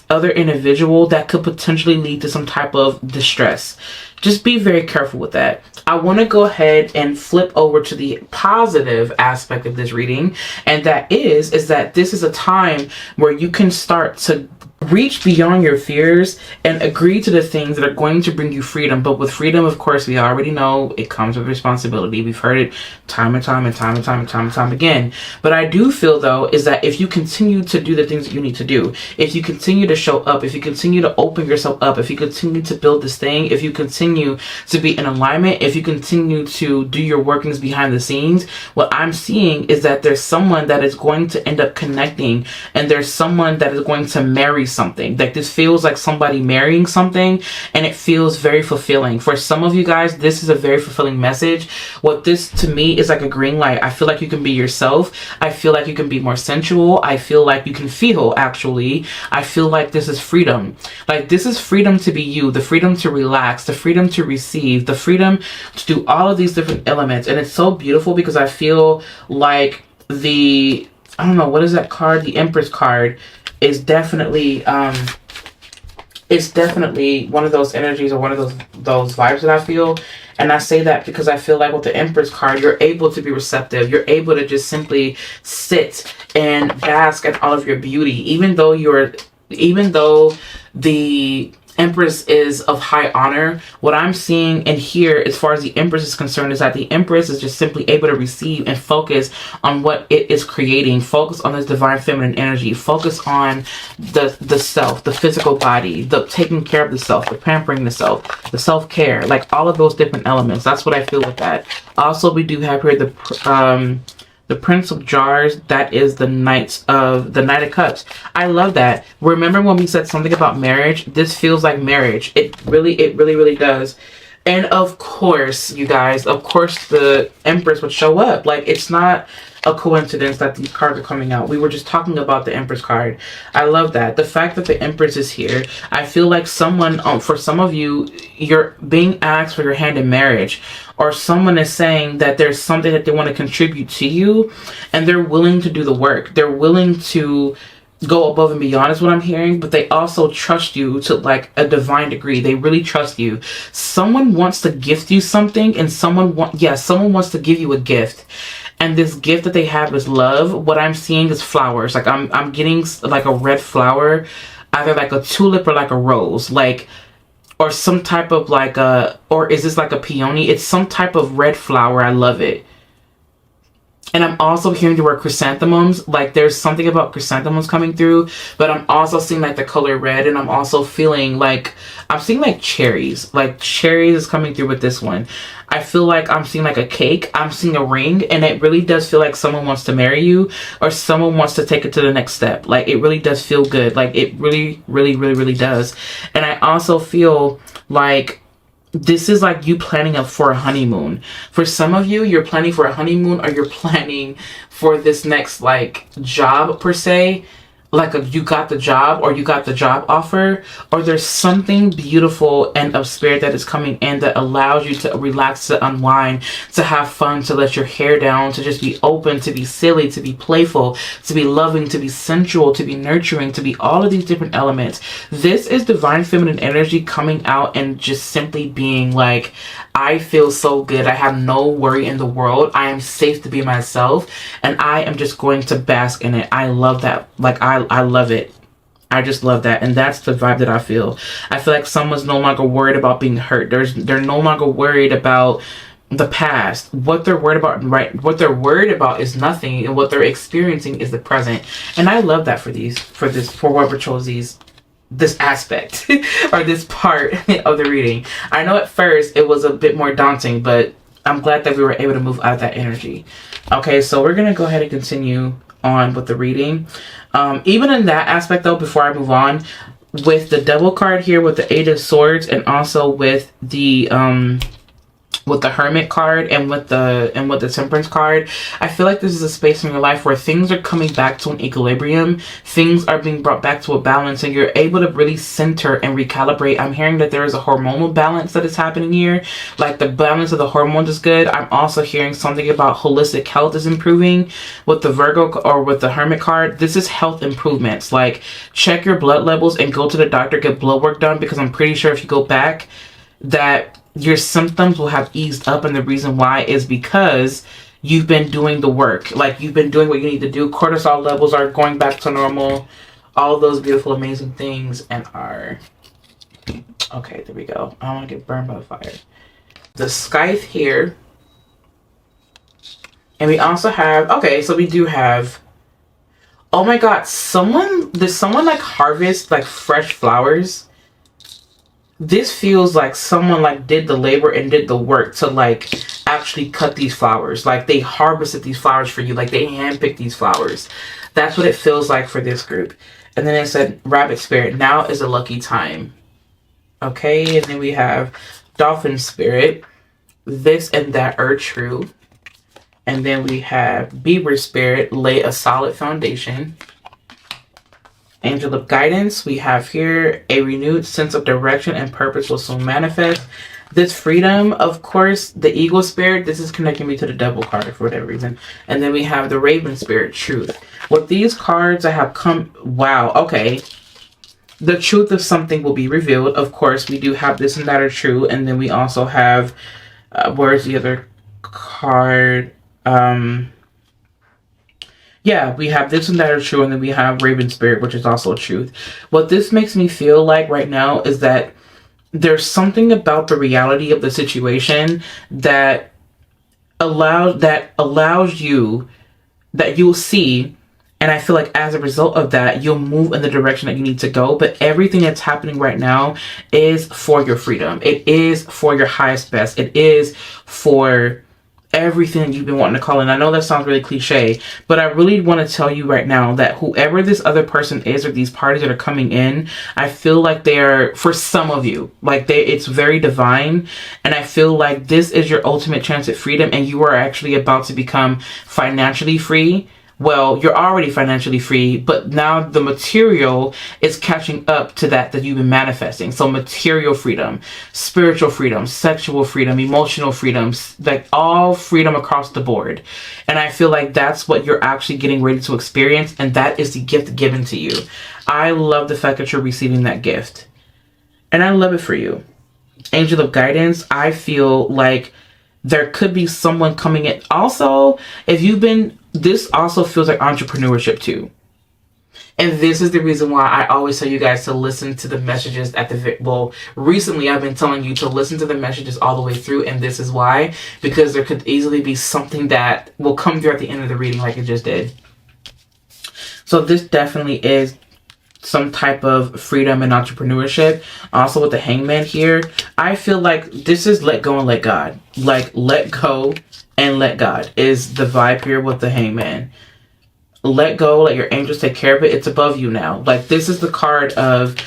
other individual that could potentially lead to some type of distress. Just be very careful with that. I want to go ahead and flip over to the positive aspect of this reading, and that is that this is a time where you can start to reach beyond your fears and agree to the things that are going to bring you freedom. But with freedom, of course, we already know it comes with responsibility. We've heard it time and time again. But I do feel, though, is that if you continue to do the things that you need to do, if you continue to show up, if you continue to open yourself up, if you continue to build this thing, if you continue to be in alignment, if you continue to do your workings behind the scenes, what I'm seeing is that there's someone that is going to end up connecting, and there's someone that is going to marry something. Like, this feels like somebody marrying something, and it feels very fulfilling. For some of you guys, this is a very fulfilling message. What this to me is like a green light. I feel like you can be yourself. I feel like you can be more sensual. I feel like you can feel, actually. I feel like this is freedom. Like, this is freedom to be you, the freedom to relax, the freedom to receive, the freedom to do all of these different elements. And it's so beautiful because I feel like I don't know, what is that card? The Empress card is definitely one of those energies, or one of those vibes that I feel. And I say that because I feel like with the Empress card, you're able to be receptive. You're able to just simply sit and bask in all of your beauty, even though the Empress is of high honor. What I'm seeing and here, as far as the Empress is concerned, is that the Empress is just simply able to receive and focus on what it is creating. Focus on this divine feminine energy. Focus on the self, the physical body, the taking care of the self, the pampering the self-care, like all of those different elements. That's what I feel with that. Also, we do have here the Prince of Jars. That is the Knight of Cups. I love that. Remember when we said something about marriage? This feels like marriage. It really does. And of course, you guys, of course the Empress would show up. Like, it's not a coincidence that these cards are coming out. We were just talking about the Empress card. I love that. The fact that the Empress is here, I feel like someone, for some of you, you're being asked for your hand in marriage, or someone is saying that there's something that they want to contribute to you, and they're willing to do the work. They're willing to go above and beyond is what I'm hearing, but they also trust you to like a divine degree. They really trust you. Someone wants to gift you something, and someone wants to give you a gift. And this gift that they have is love. What I'm seeing is flowers. Like I'm getting like a red flower, either like a tulip or like a rose, like, or some type of like or is this like a peony? It's some type of red flower. I love it. And I'm also hearing the word chrysanthemums. Like, there's something about chrysanthemums coming through, but I'm also seeing like the color red, and I'm also feeling like, I'm seeing like cherries. Like, cherries is coming through with this one. I feel like I'm seeing like a cake. I'm seeing a ring, and it really does feel like someone wants to marry you, or someone wants to take it to the next step. Like, it really does feel good. Like, it really, really, really, really does. And I also feel like this is like you planning for a honeymoon. For some of you, you're planning for a honeymoon, or you're planning for this next like job per se. Like you got the job, or you got the job offer, or there's something beautiful and of spirit that is coming in that allows you to relax, to unwind, to have fun, to let your hair down, to just be open, to be silly, to be playful, to be loving, to be sensual, to be nurturing, to be all of these different elements. This is divine feminine energy coming out and just simply being like, I feel so good. I have no worry in the world. I am safe to be myself, and I am just going to bask in it. I love that. Like, I love it. I just love that. And that's the vibe that I feel. I feel like someone's no longer worried about being hurt. They're no longer worried about the past. What they're worried about, right? What they're worried about is nothing, and what they're experiencing is the present. And I love that for whoever chose this aspect or this part of the reading. I know at first it was a bit more daunting, but I'm glad that we were able to move out of that energy. Okay, so we're going to go ahead and continue on with the reading. Even in that aspect though, before I move on, with the Devil card here, with the Eight of Swords, and also with the Hermit card, and with the Temperance card, I feel like this is a space in your life where things are coming back to an equilibrium. Things are being brought back to a balance, and you're able to really center and recalibrate. I'm hearing that there is a hormonal balance that is happening here. Like, the balance of the hormones is good. I'm also hearing something about holistic health is improving with the Virgo, or with the Hermit card. This is health improvements. Like, check your blood levels and go to the doctor, get blood work done, because I'm pretty sure if you go back, that your symptoms will have eased up, and the reason why is because you've been doing the work. Like, you've been doing what you need to do. Cortisol levels are going back to normal. All those beautiful, amazing things, and are... Okay, there we go. I don't want to get burned by the fire. The scythe here. And we also have... Okay, so we do have... Oh my god, did someone like harvest like fresh flowers? This feels like someone like did the labor and did the work to like actually cut these flowers. Like, they harvested these flowers for you. Like, they handpicked these flowers. That's what it feels like for this group. And then it said Rabbit Spirit, now is a lucky time. Okay, and then we have Dolphin Spirit, this and that are true. And then we have Beaver Spirit, lay a solid foundation. Angel of Guidance, we have here a renewed sense of direction and purpose will soon manifest. This freedom, of course, the Eagle Spirit, this is connecting me to the Devil card for whatever reason. And then we have the Raven Spirit, Truth. With these cards, I have come... Wow, okay. The truth of something will be revealed. Of course, we do have this and that are true. And then we also have... where's the other card? Yeah, we have this and that are true, and then we have Raven Spirit, which is also truth. What this makes me feel like right now is that there's something about the reality of the situation that allows you, that you'll see, and I feel like as a result of that, you'll move in the direction that you need to go. But everything that's happening right now is for your freedom. It is for your highest best. It is for everything you've been wanting to call in. I know that sounds really cliche, but I really want to tell you right now that whoever this other person is or these parties that are coming in, I feel like they're, for some of you, like it's very divine. And I feel like this is your ultimate chance at freedom, and you are actually about to become financially free. Well, you're already financially free, but now the material is catching up to that you've been manifesting. So material freedom, spiritual freedom, sexual freedom, emotional freedom, like all freedom across the board. And I feel like that's what you're actually getting ready to experience, and that is the gift given to you. I love the fact that you're receiving that gift, and I love it for you. Angel of guidance, I feel like there could be someone coming in. Also, if you've been, this also feels like entrepreneurship too. And this is the reason why I always tell you guys to listen to the messages at the, well, recently I've been telling you to listen to the messages all the way through. And this is why, because there could easily be something that will come through at the end of the reading like it just did. So this definitely is some type of freedom and entrepreneurship. Also with the Hangman here, I feel like this is let go and let God. Like let go and let God is the vibe here with the Hangman. Let go, let your angels take care of it. It's above you now. Like this is the card of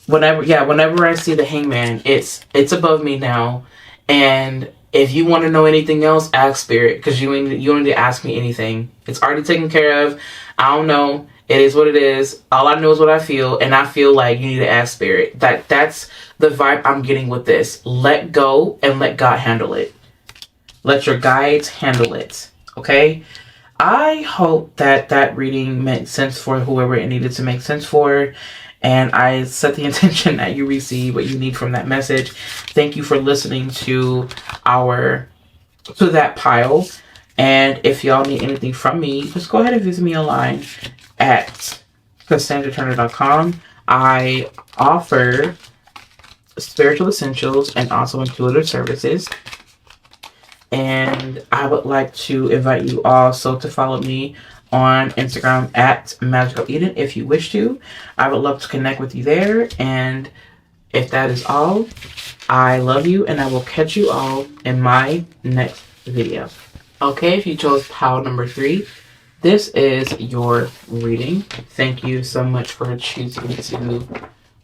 whenever I see the Hangman, it's above me now. And if you want to know anything else, ask Spirit, because you don't need to ask me anything. It's already taken care of. I don't know. It is what it is. All I know is what I feel, and I feel like you need to ask Spirit. That's the vibe I'm getting with this. Let go and let God handle it. Let your guides handle it. Okay? I hope that reading made sense for whoever it needed to make sense for. And I set the intention that you receive what you need from that message. Thank you for listening to that pile. And if y'all need anything from me, just go ahead and visit me online at CassandraTurner.com. I offer spiritual essentials and also intuitive services. And I would like to invite you also to follow me on Instagram at Magical Eden if you wish to. I would love to connect with you there. And if that is all, I love you, and I will catch you all in my next video. Okay, if you chose pile number 3, this is your reading. Thank you so much for choosing to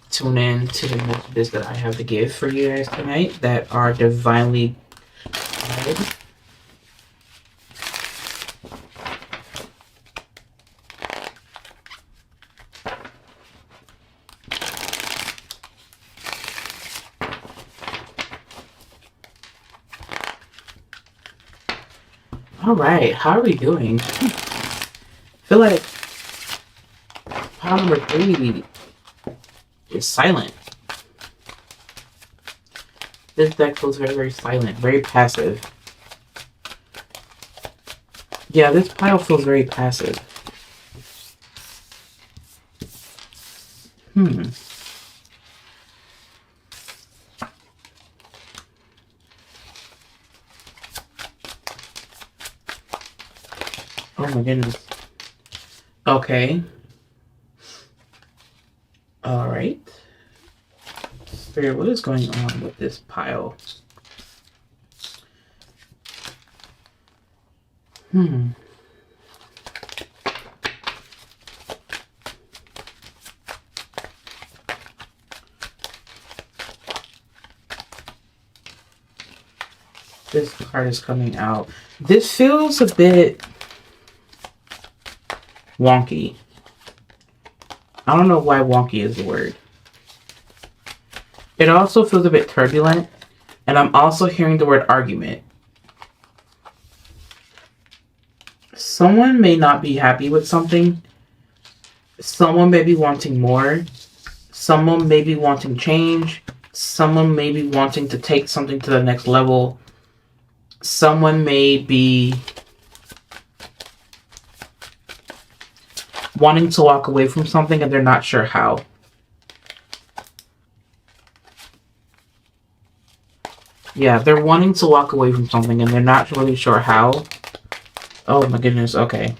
tune in to the messages that I have to give for you guys tonight that are divinely guided. All right, how are we doing? I feel like pile number 3 is silent. This deck feels very, very silent, very passive. Yeah, this pile feels very passive. Oh my goodness. Okay. Alright. Spirit, what is going on with this pile? This card is coming out. This feels a bit wonky. I don't know why wonky is the word. It also feels a bit turbulent, and I'm also hearing the word argument. Someone may not be happy with something. Someone may be wanting more. Someone may be wanting change. Someone may be wanting to take something to the next level. Someone may be wanting to walk away from something and they're not sure how. Yeah, they're wanting to walk away from something and they're not really sure how. Oh my goodness, okay.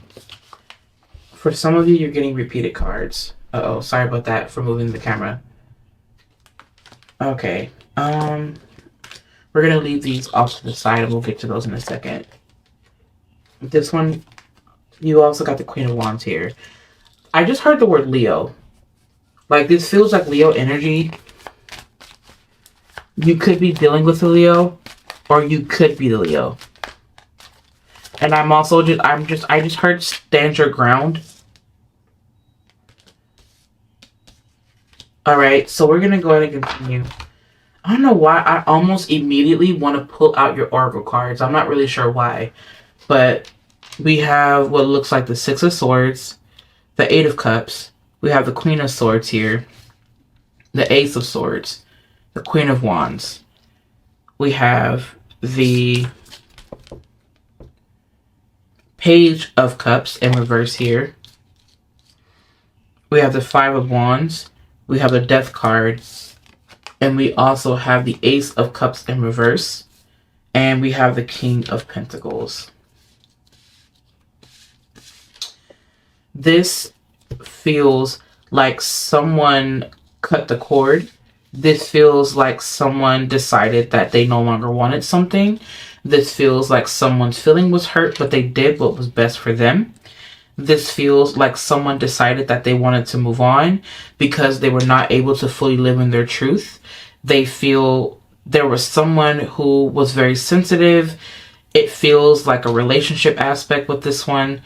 For some of you, you're getting repeated cards. Uh-oh, sorry about that for moving the camera. Okay, we're gonna leave these off to the side and we'll get to those in a second. This one, you also got the Queen of Wands here. I just heard the word Leo. Like, this feels like Leo energy. You could be dealing with a Leo, or you could be the Leo. And I'm also I just heard stand your ground. Alright, so we're going to go ahead and continue. I don't know why I almost immediately want to pull out your Oracle cards. I'm not really sure why. But we have what looks like the Six of Swords, the Eight of Cups. We have the Queen of Swords here, the Ace of Swords, the Queen of Wands. We have the Page of Cups in reverse here. We have the Five of Wands. We have the Death card. And we also have the Ace of Cups in reverse. And we have the King of Pentacles. This feels like someone cut the cord. This feels like someone decided that they no longer wanted something. This feels like someone's feeling was hurt, but they did what was best for them. This feels like someone decided that they wanted to move on because they were not able to fully live in their truth. They feel there was someone who was very sensitive. It feels like a relationship aspect with this one.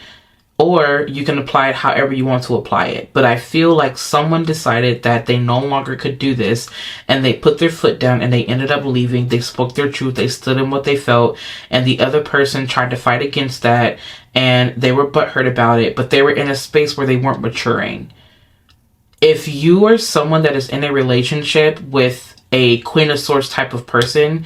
Or you can apply it however you want to apply it. But I feel like someone decided that they no longer could do this. And they put their foot down and they ended up leaving. They spoke their truth. They stood in what they felt. And the other person tried to fight against that. And they were butthurt about it. But they were in a space where they weren't maturing. If you are someone that is in a relationship with a Queen of Swords type of person,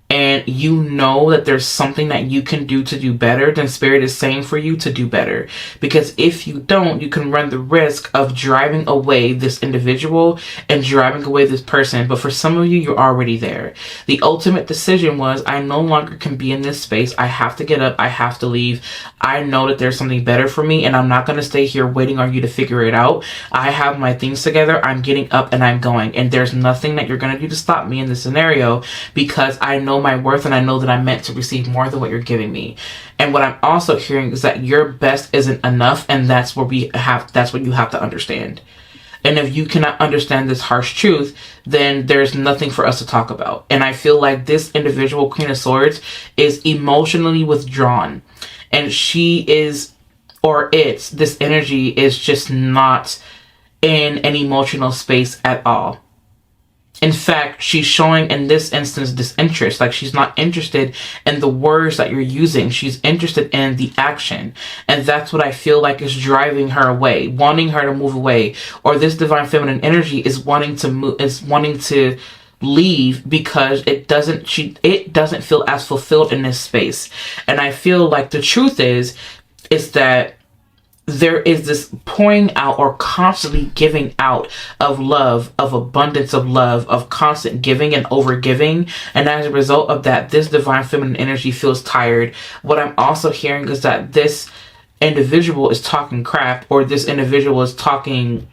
and you know that there's something that you can do to do better, then Spirit is saying for you to do better. Because if you don't, you can run the risk of driving away this individual and driving away this person. But for some of you, you're already there. The ultimate decision was, I no longer can be in this space. I have to get up. I have to leave. I know that there's something better for me, and I'm not going to stay here waiting on you to figure it out. I have my things together. I'm getting up and I'm going. And there's nothing that you're going to do to stop me in this scenario, because I know my worth and I know that I'm meant to receive more than what you're giving me. And what I'm also hearing is that your best isn't enough, and that's what you have to understand. And if you cannot understand this harsh truth, then there's nothing for us to talk about. And I feel like this individual, Queen of Swords, is emotionally withdrawn. And this energy is just not in an emotional space at all. In fact, she's showing in this instance disinterest. Like, she's not interested in the words that you're using. She's interested in the action. And that's what I feel like is driving her away, wanting her to move away. Or this divine feminine energy is wanting to leave because it doesn't feel as fulfilled in this space. And I feel like the truth is that there is this pouring out or constantly giving out of love, of abundance of love, of constant giving and over giving. And as a result of that, this divine feminine energy feels tired. What I'm also hearing is that this individual is talking crap, or this individual is talking,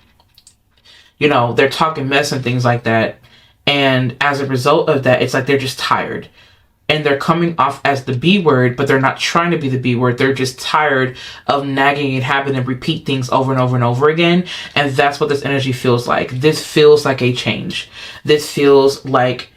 they're talking mess and things like that. And as a result of that, it's like they're just tired. And they're coming off as the B word, but they're not trying to be the B word. They're just tired of nagging and having to repeat things over and over and over again. And that's what this energy feels like. This feels like a change. This feels like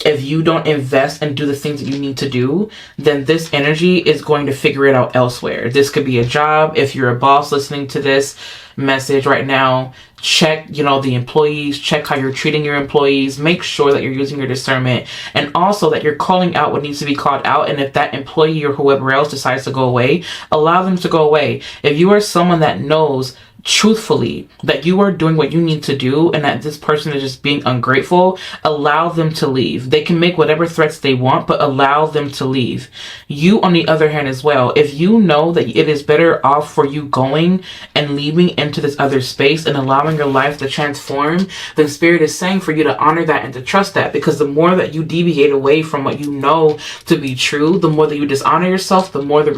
if you don't invest and do the things that you need to do, then this energy is going to figure it out elsewhere. This could be a job. If you're a boss listening to this message right now, check, the employees, check how you're treating your employees, make sure that you're using your discernment, and also that you're calling out what needs to be called out. And if that employee or whoever else decides to go away, allow them to go away. If you are someone that knows truthfully that you are doing what you need to do and that this person is just being ungrateful, allow them to leave. They can make whatever threats they want, but allow them to leave. You, on the other hand, as well, if you know that it is better off for you going and leaving into this other space and allowing your life to transform, then Spirit is saying for you to honor that and to trust that, because the more that you deviate away from what you know to be true, the more that you dishonor yourself, the more that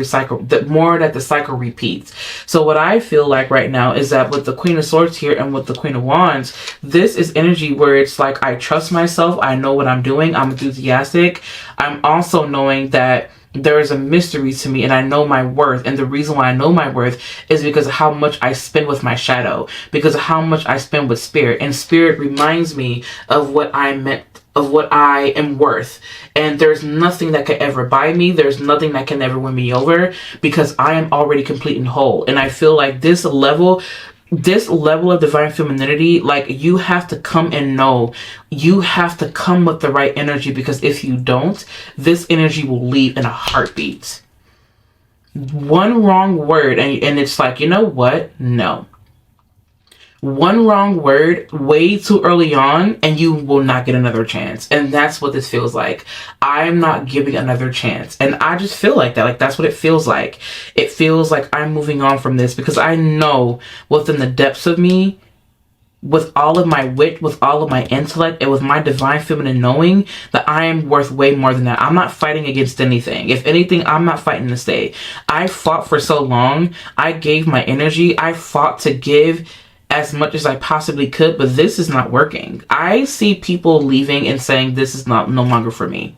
the cycle repeats. So what I feel like right now is that with the Queen of Swords here and with the Queen of Wands, this is energy where it's like, I trust myself, I know what I'm doing, I'm enthusiastic. I'm also knowing that there is a mystery to me, and I know my worth. And the reason why I know my worth is because of how much I spend with my shadow, because of how much I spend with spirit. And spirit reminds me of what I meant, of what I am worth. And there's nothing that could ever buy me. There's nothing that can ever win me over, because I am already complete and whole. And I feel like this level of divine femininity, like, you have to come and know, you have to come with the right energy, because if you don't, this energy will leave in a heartbeat. One wrong word and it's like, you know what? No. One wrong word way too early on and you will not get another chance. And that's what this feels like. I'm not giving another chance. And I just feel like that. Like, that's what it feels like. It feels like I'm moving on from this, because I know within the depths of me, with all of my wit, with all of my intellect, and with my divine feminine knowing, that I am worth way more than that. I'm not fighting against anything. If anything, I'm not fighting to stay. I fought for so long. I gave my energy. I fought to give as much as I possibly could, but this is not working. I see people leaving and saying this is no longer for me.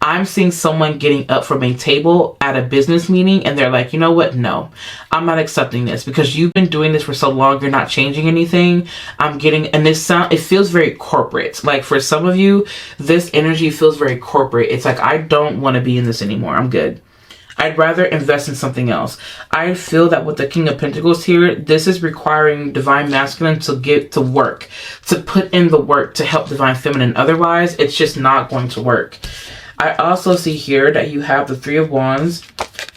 I'm seeing someone getting up from a table at a business meeting and they're like, you know what? No, I'm not accepting this, because you've been doing this for so long. You're not changing anything. It feels very corporate. Like, for some of you, this energy feels very corporate. It's like, I don't want to be in this anymore. I'm good. I'd rather invest in something else. I feel that with the King of Pentacles here, this is requiring divine masculine to get to work, to put in the work to help divine feminine. Otherwise, it's just not going to work. I also see here that you have the Three of Wands,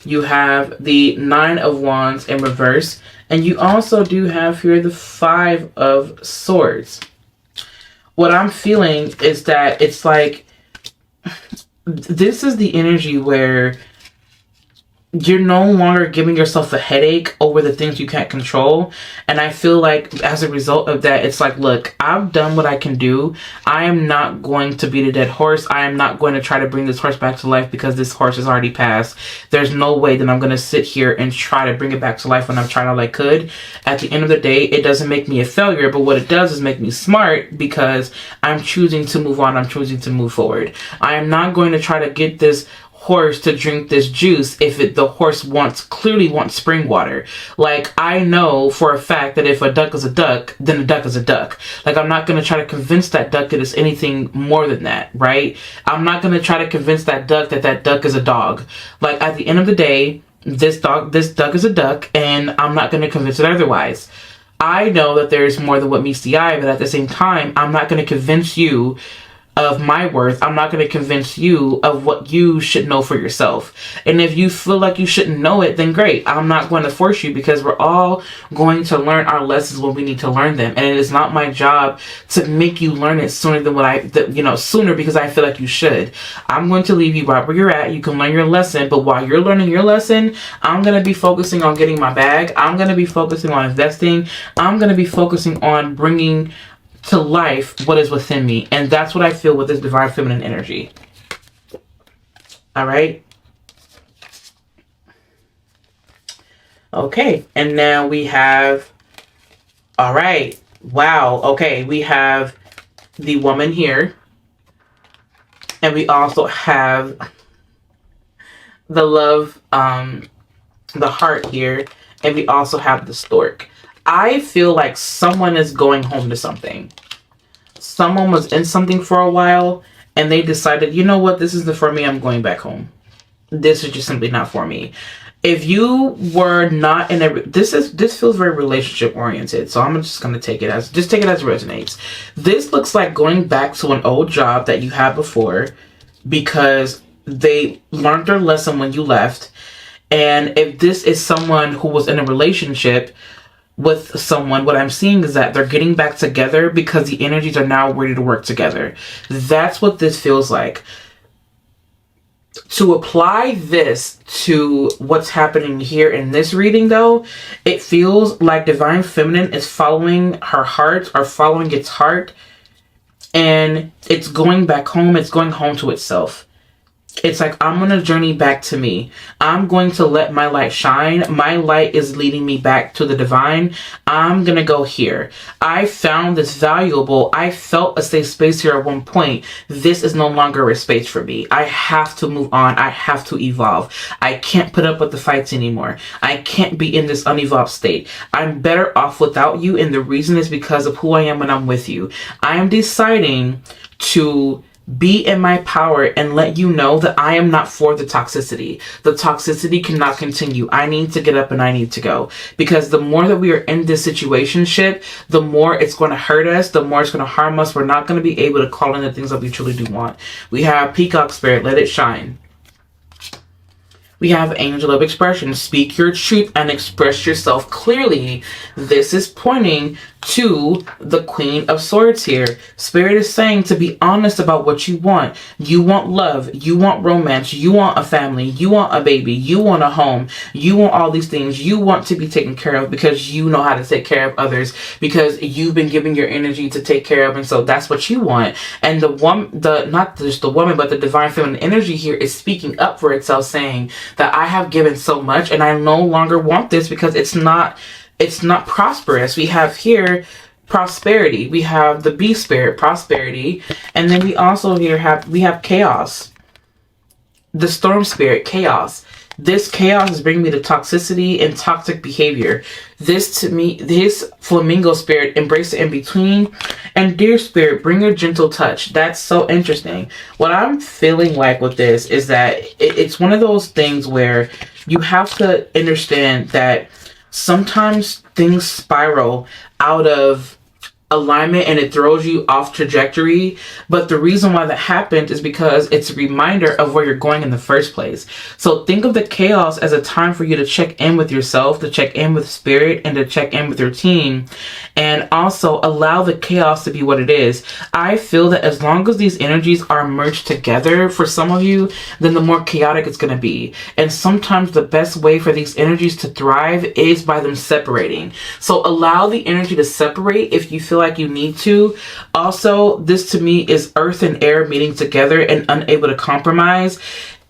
you have the Nine of Wands in reverse, and you also do have here the Five of Swords. What I'm feeling is that it's like, this is the energy where you're no longer giving yourself a headache over the things you can't control. And I feel like as a result of that, it's like, look, I've done what I can do. I am not going to beat a dead horse. I am not going to try to bring this horse back to life, because this horse has already passed. There's no way that I'm going to sit here and try to bring it back to life when I've tried all I could. At the end of the day, it doesn't make me a failure, but what it does is make me smart, because I'm choosing to move on. I'm choosing to move forward. I am not going to try to get this horse to drink this juice if the horse clearly wants spring water. Like, I know for a fact that if a duck is a duck, then a duck is a duck. Like, I'm not going to try to convince that duck that it's anything more than that, right? I'm not going to try to convince that duck that that duck is a dog. Like, at the end of the day, this duck is a duck, and I'm not going to convince it otherwise. I know that there's more than what meets the eye, but at the same time, I'm not going to convince you of my worth. I'm not going to convince you of what you should know for yourself. And if you feel like you shouldn't know it, then great. I'm not going to force you, because we're all going to learn our lessons when we need to learn them. And it is not my job to make you learn it sooner than sooner because I feel like you should. I'm going to leave you right where you're at. You can learn your lesson, but while you're learning your lesson, I'm going to be focusing on getting my bag. I'm going to be focusing on investing. I'm going to be focusing on bringing to life what is within me. And that's what I feel with this divine feminine energy. All right. Okay. And now we have, all right. Wow. Okay. We have the woman here. And we also have the love, the heart here. And we also have the stork. I feel like someone is going home to something. Someone was in something for a while and they decided, you know what, this isn't for me, I'm going back home. This is just simply not for me. If you were not in this feels very relationship oriented, so I'm just going to take it as it resonates. This looks like going back to an old job that you had before because they learned their lesson when you left. And if this is someone who was in a relationship with someone, what I'm seeing is that they're getting back together because the energies are now ready to work together. That's what this feels like. To apply this to what's happening here in this reading, though, it feels like divine feminine is following her heart or following its heart, and it's going back home. It's going home to itself. It's like, I'm going to journey back to me. I'm going to let my light shine. My light is leading me back to the divine. I'm going to go here. I found this valuable. I felt a safe space here at one point. This is no longer a space for me. I have to move on. I have to evolve. I can't put up with the fights anymore. I can't be in this unevolved state. I'm better off without you. And the reason is because of who I am when I'm with you. I am deciding to be in my power and let you know that I am not for the toxicity. The toxicity cannot continue. I need to get up and I need to go. Because the more that we are in this situationship, the more it's going to hurt us, the more it's going to harm us. We're not going to be able to call in the things that we truly do want. We have Peacock Spirit, let it shine. We have Angel of Expression, speak your truth and express yourself clearly. This is pointing to the Queen of Swords here. Spirit is saying to be honest about what you want. You want love. You want romance. You want a family. You want a baby. You want a home. You want all these things. You want to be taken care of because you know how to take care of others, because you've been giving your energy to take care of, and so that's what you want. And the woman, not just the woman, but the divine feminine energy here is speaking up for itself, saying that I have given so much and I no longer want this because it's not prosperous. We have here prosperity. We have the bee spirit, prosperity, and then we also here have chaos. The storm spirit, chaos. This chaos is bringing me to toxicity and toxic behavior. This to me, this flamingo spirit, embrace the in-between. And deer spirit, bring a gentle touch. That's so interesting. What I'm feeling like with this is that it's one of those things where you have to understand that sometimes things spiral out of alignment and it throws you off trajectory, but the reason why that happened is because it's a reminder of where you're going in the first place. So think of the chaos as a time for you to check in with yourself, to check in with spirit, and to check in with your team, and also allow the chaos to be what it is. I feel that as long as these energies are merged together for some of you, then the more chaotic it's going to be. And sometimes the best way for these energies to thrive is by them separating. So allow the energy to separate if you feel like you need to. Also, this to me is earth and air meeting together and unable to compromise.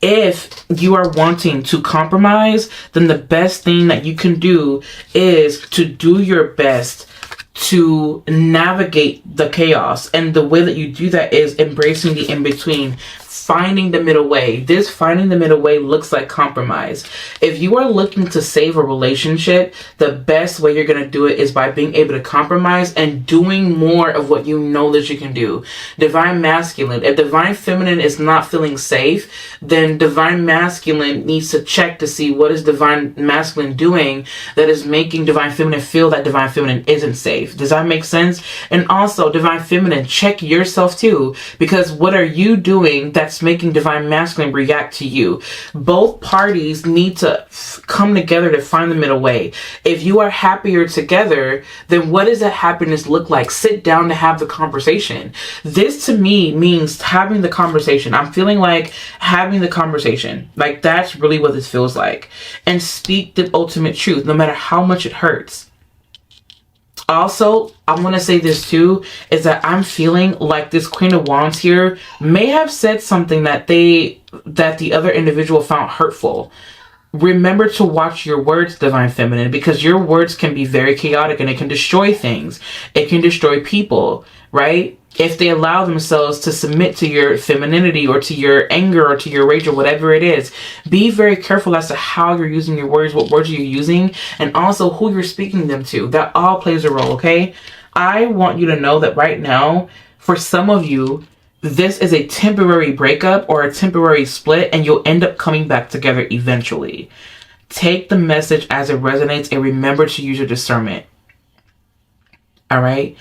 If you are wanting to compromise, then the best thing that you can do is to do your best to navigate the chaos. And the way that you do that is embracing the in-between, finding the middle way. This finding the middle way looks like compromise. If you are looking to save a relationship, the best way you're going to do it is by being able to compromise and doing more of what you know that you can do. Divine masculine. If divine feminine is not feeling safe, then divine masculine needs to check to see what is divine masculine doing that is making divine feminine feel that divine feminine isn't safe. Does that make sense? And also, divine feminine, check yourself too, because what are you doing that's making divine masculine react to you? Both parties need to come together to find the middle way. If you are happier together, then what does that happiness look like? Sit down to have the conversation. This to me means having the conversation. I'm feeling like having the conversation. Like, that's really what this feels like. And speak the ultimate truth, no matter how much it hurts. Also, I'm going to say this too, is that I'm feeling like this Queen of Wands here may have said something that the other individual found hurtful. Remember to watch your words, divine feminine, because your words can be very chaotic and it can destroy things. It can destroy people, right? If they allow themselves to submit to your femininity or to your anger or to your rage or whatever it is, be very careful as to how you're using your words, what words you're using, and also who you're speaking them to. That all plays a role, okay? I want you to know that right now, for some of you, this is a temporary breakup or a temporary split, and you'll end up coming back together eventually. Take the message as it resonates and remember to use your discernment. All right?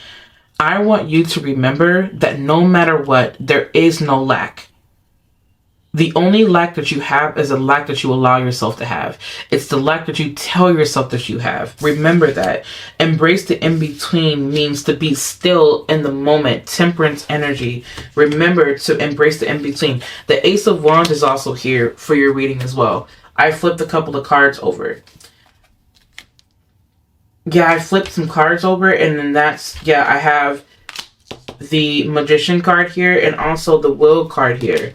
I want you to remember that no matter what, there is no lack. The only lack that you have is a lack that you allow yourself to have. It's the lack that you tell yourself that you have. Remember that. Embrace the in-between means to be still in the moment. Temperance energy. Remember to embrace the in-between. The Ace of Wands is also here for your reading as well. I flipped a couple of cards over. Yeah, I flipped some cards over, and then I have the Magician card here and also the Will card here.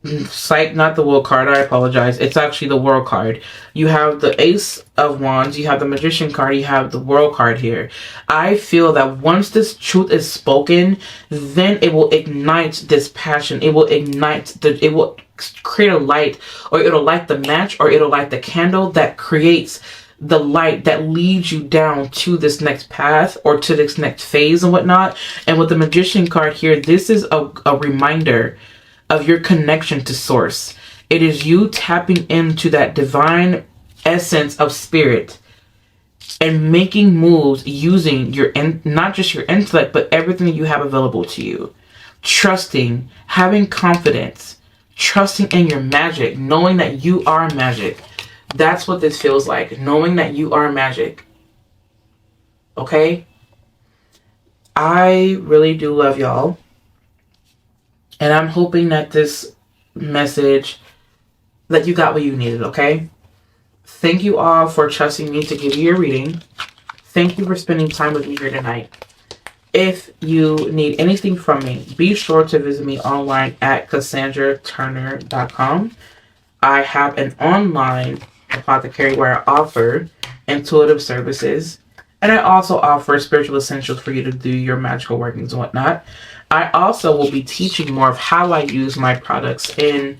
Psych, not the World card, I apologize. It's actually the World card. You have the Ace of Wands, you have the Magician card, you have the World card here. I feel that once this truth is spoken, then it will ignite this passion. It will it will create a light, or it'll light the match, or it'll light the candle that creates the light that leads you down to this next path or to this next phase and whatnot. And with the Magician card here, this is a reminder of your connection to source. It is you tapping into that divine essence of spirit and making moves using your not just your intellect, but everything that you have available to you. Trusting, having confidence, trusting in your magic, knowing that you are magic. That's what this feels like, knowing that you are magic. Okay? I really do love y'all. And I'm hoping that this message, that you got what you needed, okay? Thank you all for trusting me to give you your reading. Thank you for spending time with me here tonight. If you need anything from me, be sure to visit me online at CassandraTurner.com. I have an online apothecary where I offer intuitive services, and I also offer spiritual essentials for you to do your magical workings and whatnot. I also will be teaching more of how I use my products in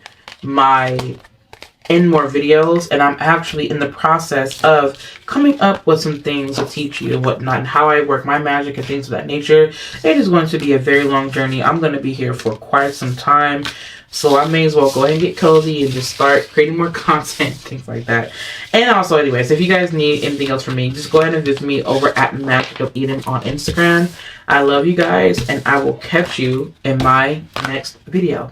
more videos, and I'm actually in the process of coming up with some things to teach you and whatnot, and how I work my magic and things of that nature. It is going to be a very long journey. I'm going to be here for quite some time, so I may as well go ahead and get cozy and just start creating more content, things like that. And also, anyways, if you guys need anything else from me, just go ahead and visit me over at Magic of Eden on Instagram. I love you guys, and I will catch you in my next video.